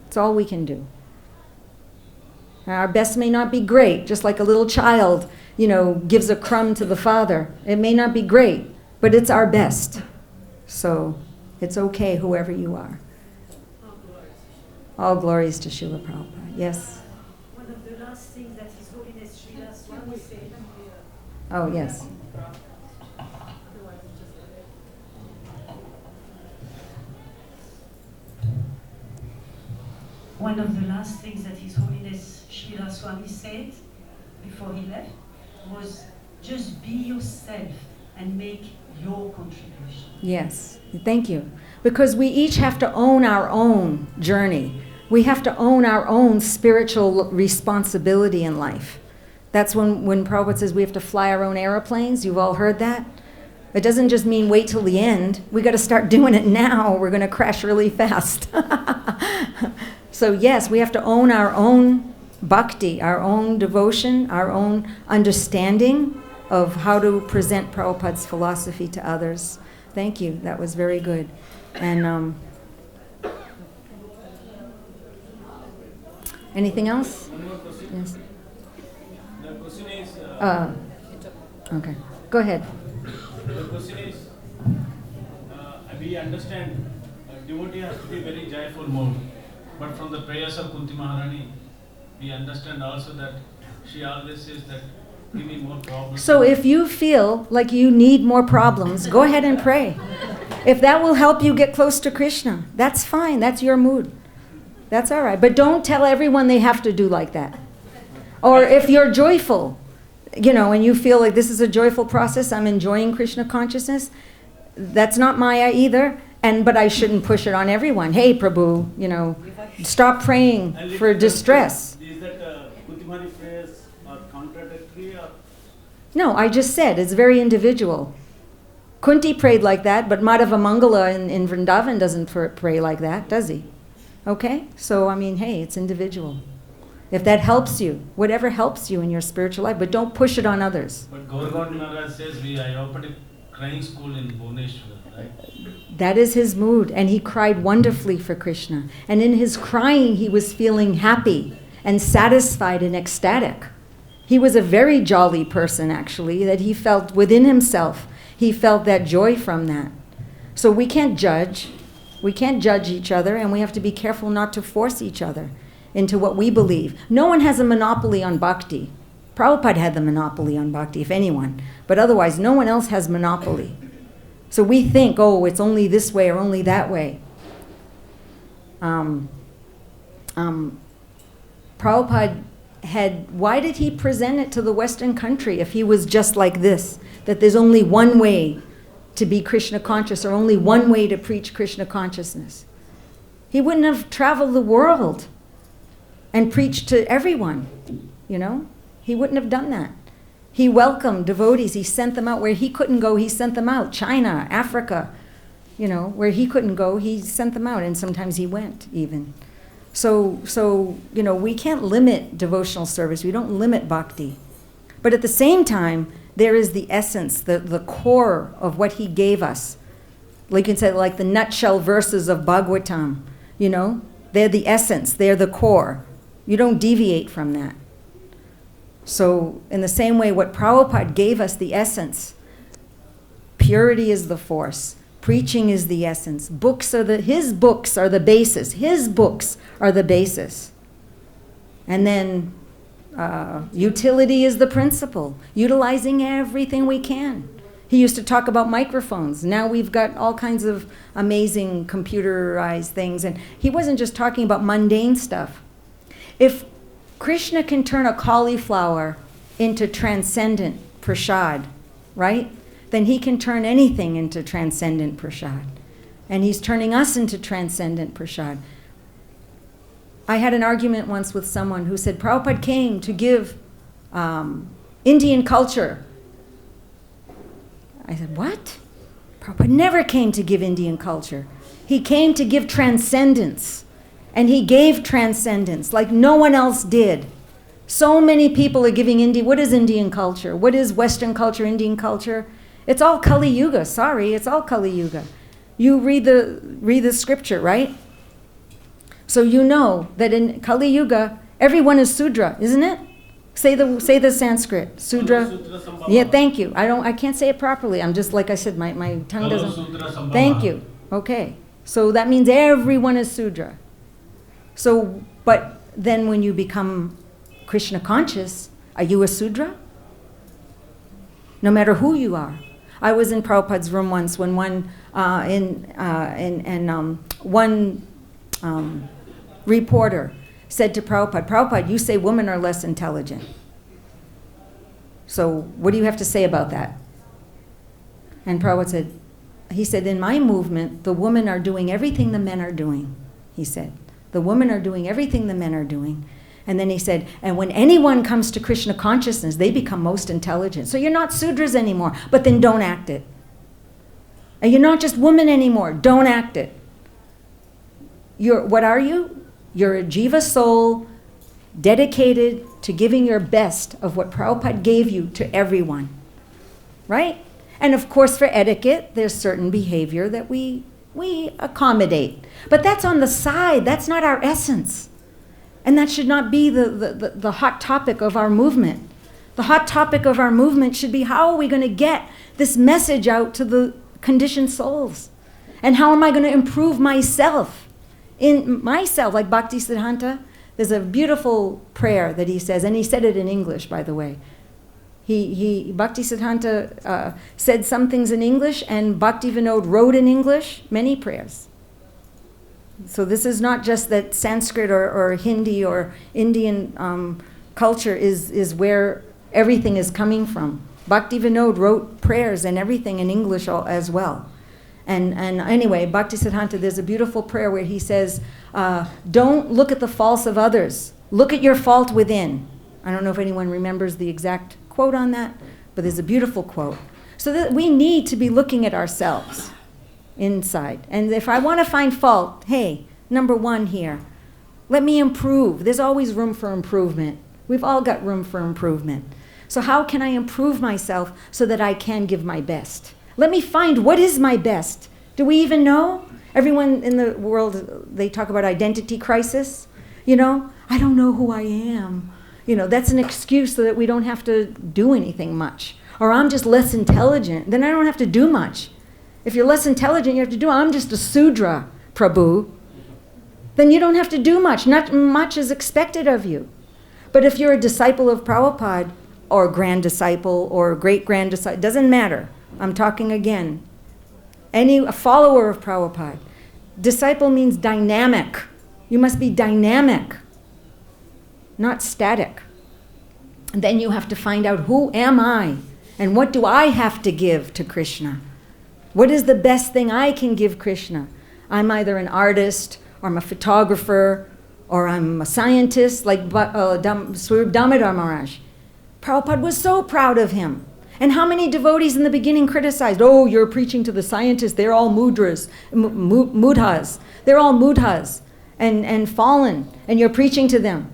That's all we can do. Our best may not be great, just like a little child, gives a crumb to the father. It may not be great, but it's our best. So it's okay, whoever you are. All glories to Srila Prabhupada. Yes? One of the last things that His Holiness Srila Swami said. Oh, yes. One of the last things that His Holiness Srila Swami said before he left was, just be yourself and make your contribution. Yes, thank you. Because we each have to own our own journey. We have to own our own spiritual responsibility in life. That's when Prabhupada says we have to fly our own airplanes. You've all heard that? It doesn't just mean wait till the end. We got to start doing it now. We're going to crash really fast. So yes, we have to own our own bhakti, our own devotion, our own understanding of how to present Prabhupada's philosophy to others. Thank you. That was very good. And anything else? One more question. Yes. The question is. Okay. Go ahead. The question is, we understand devotee has to be very joyful mode, but from the prayers of Kunti Maharani, we understand also that she always says that give me more problems. So if you feel like you need more problems, go ahead and pray. If that will help you get close to Krishna, that's fine. That's your mood. That's all right. But don't tell everyone they have to do like that. Or if you're joyful, and you feel like this is a joyful process, I'm enjoying Krishna consciousness, that's not Maya either. But I shouldn't push it on everyone. Hey, Prabhu, stop praying for distress. Is that Kunti Mahari prayers are contradictory or? No, I just said it's very individual. Kunti prayed like that, but Madhava Mangala in Vrindavan doesn't pray like that, does he? Okay? So, I mean, hey, it's individual. If that helps you, whatever helps you in your spiritual life, but don't push it on others. But Gaurgod Maharaj says, I opened a crying school in Bhubaneswar, right? That is his mood, and he cried wonderfully for Krishna. And in his crying, he was feeling happy and satisfied and ecstatic. He was a very jolly person, actually, that he felt within himself. He felt that joy from that. So we can't judge. We can't judge each other, and we have to be careful not to force each other into what we believe. No one has a monopoly on bhakti. Prabhupada had the monopoly on bhakti, if anyone. But otherwise, no one else has monopoly. So we think, oh, it's only this way or only that way. Prabhupada why did he present it to the Western country if he was just like this? That there's only one way to be Krishna conscious or only one way to preach Krishna consciousness. He wouldn't have traveled the world and preached to everyone, you know? He wouldn't have done that. He welcomed devotees. He sent them out. Where he couldn't go, he sent them out. China, Africa, you know, where he couldn't go, he sent them out. And sometimes he went even. So you know, we can't limit devotional service. We don't limit bhakti. But at the same time, there is the essence, the core of what he gave us. Like you can say, like the nutshell verses of Bhagavatam, you know? They're the essence. They're the core. You don't deviate from that. So in the same way, what Prabhupada gave us, the essence, purity is the force. Preaching is the essence. His books are the basis. His books are the basis. And then utility is the principle. Utilizing everything we can. He used to talk about microphones. Now we've got all kinds of amazing computerized things. And he wasn't just talking about mundane stuff. If Krishna can turn a cauliflower into transcendent prasad, right? Then he can turn anything into transcendent prasad. And he's turning us into transcendent prasad. I had an argument once with someone who said, Prabhupada came to give Indian culture. I said, what? Prabhupada never came to give Indian culture. He came to give transcendence. And he gave transcendence like no one else did. So many people are giving what is Indian culture? What is Western culture, Indian culture? It's all Kali Yuga. Sorry, it's all Kali Yuga. You read the scripture, right? So you know that in Kali Yuga, everyone is Sudra, isn't it? Say the Sanskrit. Sudra. Yeah, thank you. I can't say it properly. I'm just, like I said, my tongue doesn't. Thank you. Okay. So that means everyone is Sudra. So, but then when you become Krishna conscious, are you a Sudra? No matter who you are. I was in Prabhupada's room once when one reporter said to Prabhupada, Prabhupada, you say women are less intelligent. So what do you have to say about that? And Prabhupada said, in my movement, the women are doing everything the men are doing, he said. The women are doing everything the men are doing. And then he said, and when anyone comes to Krishna consciousness, they become most intelligent. So you're not Sudras anymore, but then don't act it. And you're not just women anymore, don't act it. What are you? You're a jiva soul dedicated to giving your best of what Prabhupada gave you to everyone. Right? And of course for etiquette, there's certain behavior that we accommodate. But that's on the side, that's not our essence. And that should not be the hot topic of our movement. The hot topic of our movement should be, how are we going to get this message out to the conditioned souls? And how am I going to improve myself? In myself, like Bhakti Siddhanta, there's a beautiful prayer that he says, and he said it in English, by the way. Bhakti Siddhanta said some things in English, and Bhakti Vinod wrote in English many prayers. So this is not just that Sanskrit or Hindi or Indian culture is where everything is coming from. Bhakti Vinod wrote prayers and everything in English as well. And anyway, Bhakti Siddhanta, there's a beautiful prayer where he says, don't look at the faults of others. Look at your fault within. I don't know if anyone remembers the exact quote on that, but there's a beautiful quote. So that we need to be looking at ourselves inside. And if I want to find fault, hey, number one here, let me improve. There's always room for improvement. We've all got room for improvement. So how can I improve myself so that I can give my best? Let me find what is my best. Do we even know? Everyone in the world, they talk about identity crisis. You know, I don't know who I am. You know, that's an excuse so that we don't have to do anything much. Or I'm just less intelligent, then I don't have to do much. If you're less intelligent, you have to do, I'm just a Sudra, Prabhu. Then you don't have to do much. Not much is expected of you. But if you're a disciple of Prabhupada, or grand disciple, or great grand disciple, doesn't matter. I'm talking again. A follower of Prabhupada. Disciple means dynamic. You must be dynamic, not static. And then you have to find out, who am I? And what do I have to give to Krishna? What is the best thing I can give Krishna? I'm either an artist, or I'm a photographer, or I'm a scientist, like Swarup Damodar Maharaj. Prabhupada was so proud of him. And how many devotees in the beginning criticized, oh, you're preaching to the scientists, they're all mudras, mudhas. They're all mudhas and fallen, and you're preaching to them.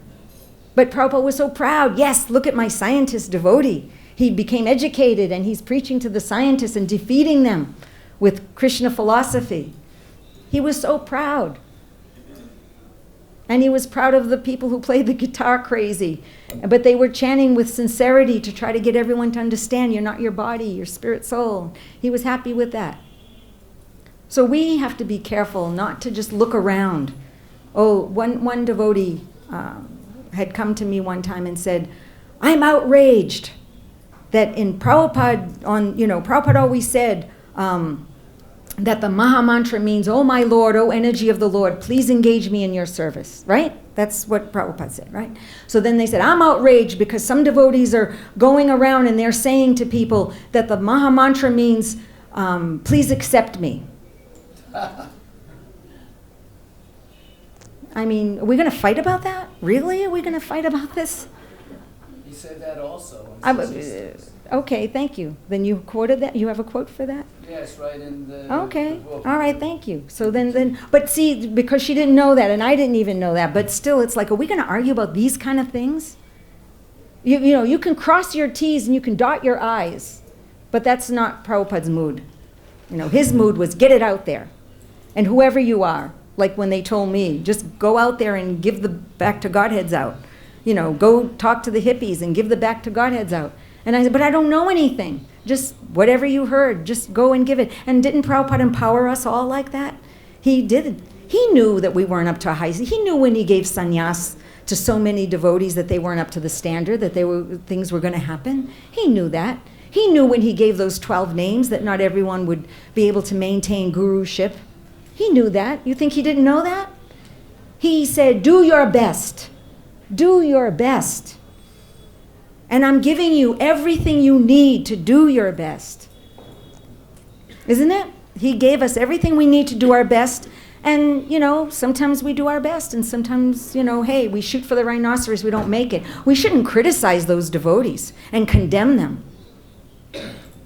But Prabhupada was so proud. Yes, look at my scientist devotee. He became educated and he's preaching to the scientists and defeating them with Krishna philosophy. He was so proud. And he was proud of the people who played the guitar crazy. But they were chanting with sincerity to try to get everyone to understand you're not your body, your spirit soul. He was happy with that. So we have to be careful not to just look around. Oh, one devotee had come to me one time and said, I'm outraged that in Prabhupada, Prabhupada always said that the Maha Mantra means, oh my Lord, oh energy of the Lord, please engage me in your service, right? That's what Prabhupada said, right? So then they said, I'm outraged because some devotees are going around and they're saying to people that the Maha Mantra means, please accept me. I mean, are we going to fight about that? Really? Are we going to fight about this? He said that also. Okay, thank you. Then you quoted that? You have a quote for that? Yes, right in the Okay, the book. all right, thank you. So then, but see, because she didn't know that, and I didn't even know that, but still, it's like, are we going to argue about these kind of things? You know, you can cross your T's and you can dot your I's, but that's not Prabhupada's mood. You know, his mood was get it out there. And whoever you are, like when they told me, just go out there and give the back to Godheads out. You know, go talk to the hippies and give the back to Godheads out. And I said, but I don't know anything. Just whatever you heard, just go and give it. And didn't Prabhupada empower us all like that? He did. He knew that we weren't up to a high. He knew when he gave sannyas to so many devotees that they weren't up to the standard, that things were going to happen. He knew that. He knew when he gave those 12 names that not everyone would be able to maintain guruship. He knew that. You think he didn't know that? He said, do your best. Do your best. And I'm giving you everything you need to do your best. Isn't it? He gave us everything we need to do our best. And, you know, sometimes we do our best. And sometimes, you know, hey, we shoot for the rhinoceros, we don't make it. We shouldn't criticize those devotees and condemn them.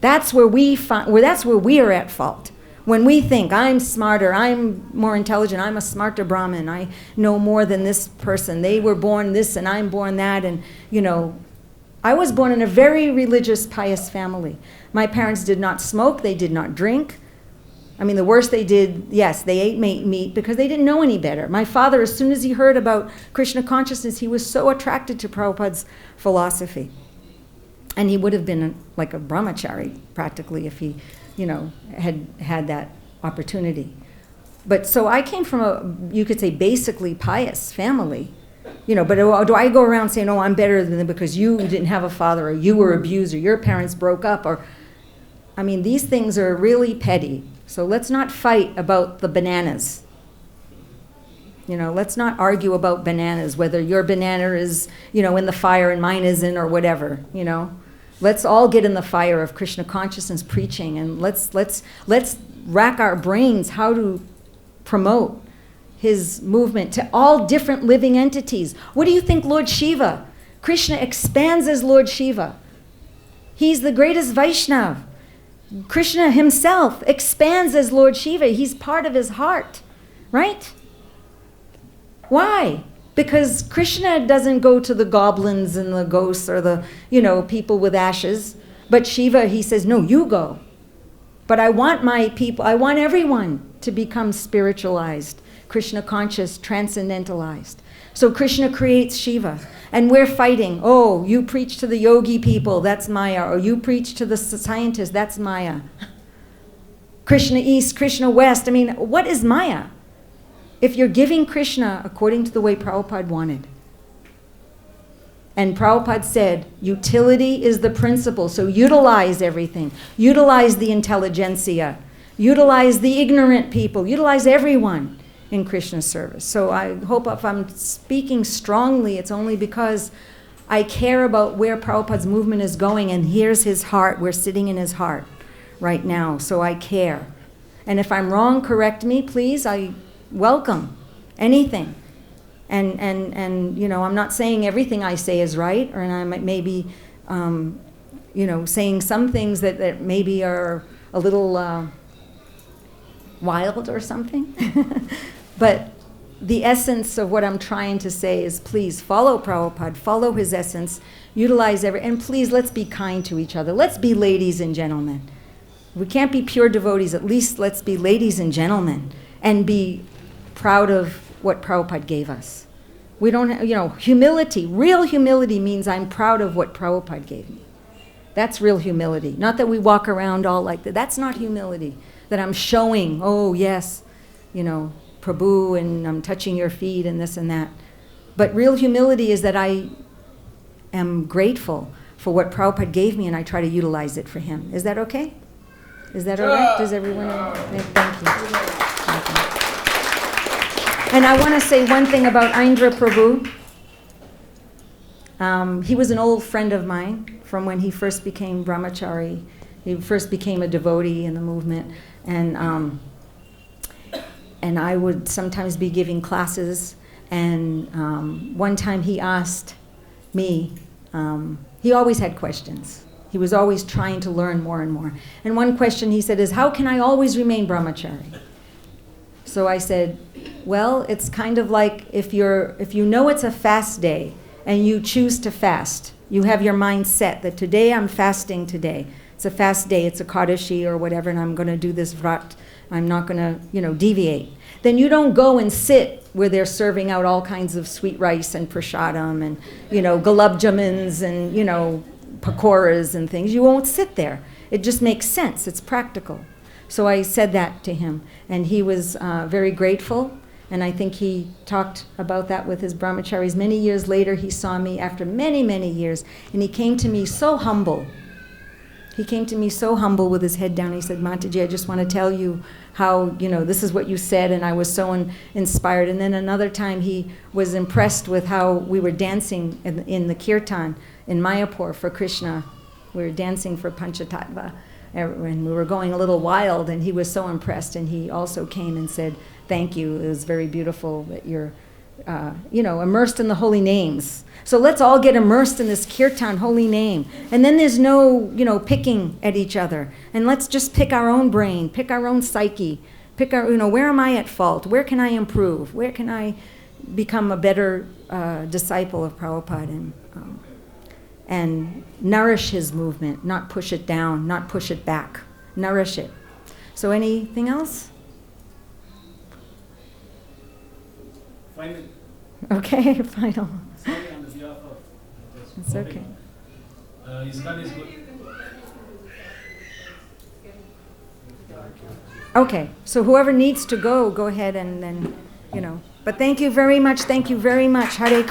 That's where that's where we are at fault. When we think, I'm smarter, I'm more intelligent, I'm a smarter Brahmin, I know more than this person, they were born this and I'm born that, and, you know, I was born in a very religious, pious family. My parents did not smoke, they did not drink. I mean, the worst they did, yes, they ate meat because they didn't know any better. My father, as soon as he heard about Krishna consciousness, he was so attracted to Prabhupada's philosophy. And he would have been like a brahmachari, practically, if he, you know, had had that opportunity. But so I came from a, you could say, basically pious family. You know, but do I go around saying, oh, I'm better than them because you didn't have a father, or you were abused, or your parents broke up, or, I mean, these things are really petty. So let's not fight about the bananas. You know, let's not argue about bananas, whether your banana is, you know, in the fire and mine isn't, or whatever, you know. Let's all get in the fire of Krishna consciousness preaching, and let's rack our brains how to promote his movement to all different living entities. What do you think Lord Shiva? Krishna expands as Lord Shiva. He's the greatest Vaishnav. Krishna himself expands as Lord Shiva. He's part of his heart, right? Why? Because Krishna doesn't go to the goblins and the ghosts or the, people with ashes. But Shiva, he says, no, you go. But I want my people, I want everyone to become spiritualized, Krishna conscious, transcendentalized. So Krishna creates Shiva. And we're fighting. Oh, you preach to the yogi people, that's Maya. Or you preach to the scientists, that's Maya. Krishna East, Krishna West. I mean, what is Maya? If you're giving Krishna according to the way Prabhupada wanted. And Prabhupada said, utility is the principle. So utilize everything. Utilize the intelligentsia. Utilize the ignorant people. Utilize everyone in Krishna's service. So I hope if I'm speaking strongly, it's only because I care about where Prabhupada's movement is going, and here's his heart. We're sitting in his heart right now, so I care. And if I'm wrong, correct me, please. I welcome anything. And I'm not saying everything I say is right, or I may be, saying some things that maybe are a little wild or something. But the essence of what I'm trying to say is, please follow Prabhupada, follow his essence, utilize and please let's be kind to each other. Let's be ladies and gentlemen. We can't be pure devotees, at least let's be ladies and gentlemen and be proud of what Prabhupada gave us. We don't, humility, real humility means I'm proud of what Prabhupada gave me. That's real humility. Not that we walk around all like that. That's not humility. That I'm showing, oh yes, Prabhu, and I'm touching your feet and this and that. But real humility is that I am grateful for what Prabhupada gave me and I try to utilize it for him. Is that okay? Is that all right? Does everyone? Thank you. And I want to say one thing about Indra Prabhu. He was an old friend of mine from when he first became brahmachari. He first became a devotee in the movement. And I would sometimes be giving classes. And one time he asked me, he always had questions. He was always trying to learn more and more. And one question he said is, how can I always remain brahmachari? So I said, well, it's kind of like if you know it's a fast day and you choose to fast, you have your mind set that today I'm fasting today. It's a fast day, it's a Kadashi or whatever, and I'm going to do this vrat. I'm not going to, deviate. Then you don't go and sit where they're serving out all kinds of sweet rice and prasadam and, gulab jamans and, pakoras and things. You won't sit there. It just makes sense. It's practical. So I said that to him, and he was very grateful, and I think he talked about that with his brahmacharis. Many years later, he saw me after many, many years, and he came to me so humble. He came to me so humble with his head down. He said, Mataji, I just want to tell you how, this is what you said, and I was so inspired. And then another time he was impressed with how we were dancing in the kirtan in Mayapur for Krishna. We were dancing for Panchatattva, and we were going a little wild, and he was so impressed, and he also came and said, thank you, it was very beautiful that you're, immersed in the holy names. So let's all get immersed in this kirtan holy name. And then there's no, picking at each other. And let's just pick our own brain, pick our own psyche, pick our, where am I at fault? Where can I improve? Where can I become a better disciple of Prabhupada and nourish his movement, not push it down, not push it back, nourish it. So anything else? Final. Okay, final. Sorry on the behalf of It's okay. ISKCON is good. Okay, so whoever needs to go ahead and then, But thank you very much. Hare Krishna.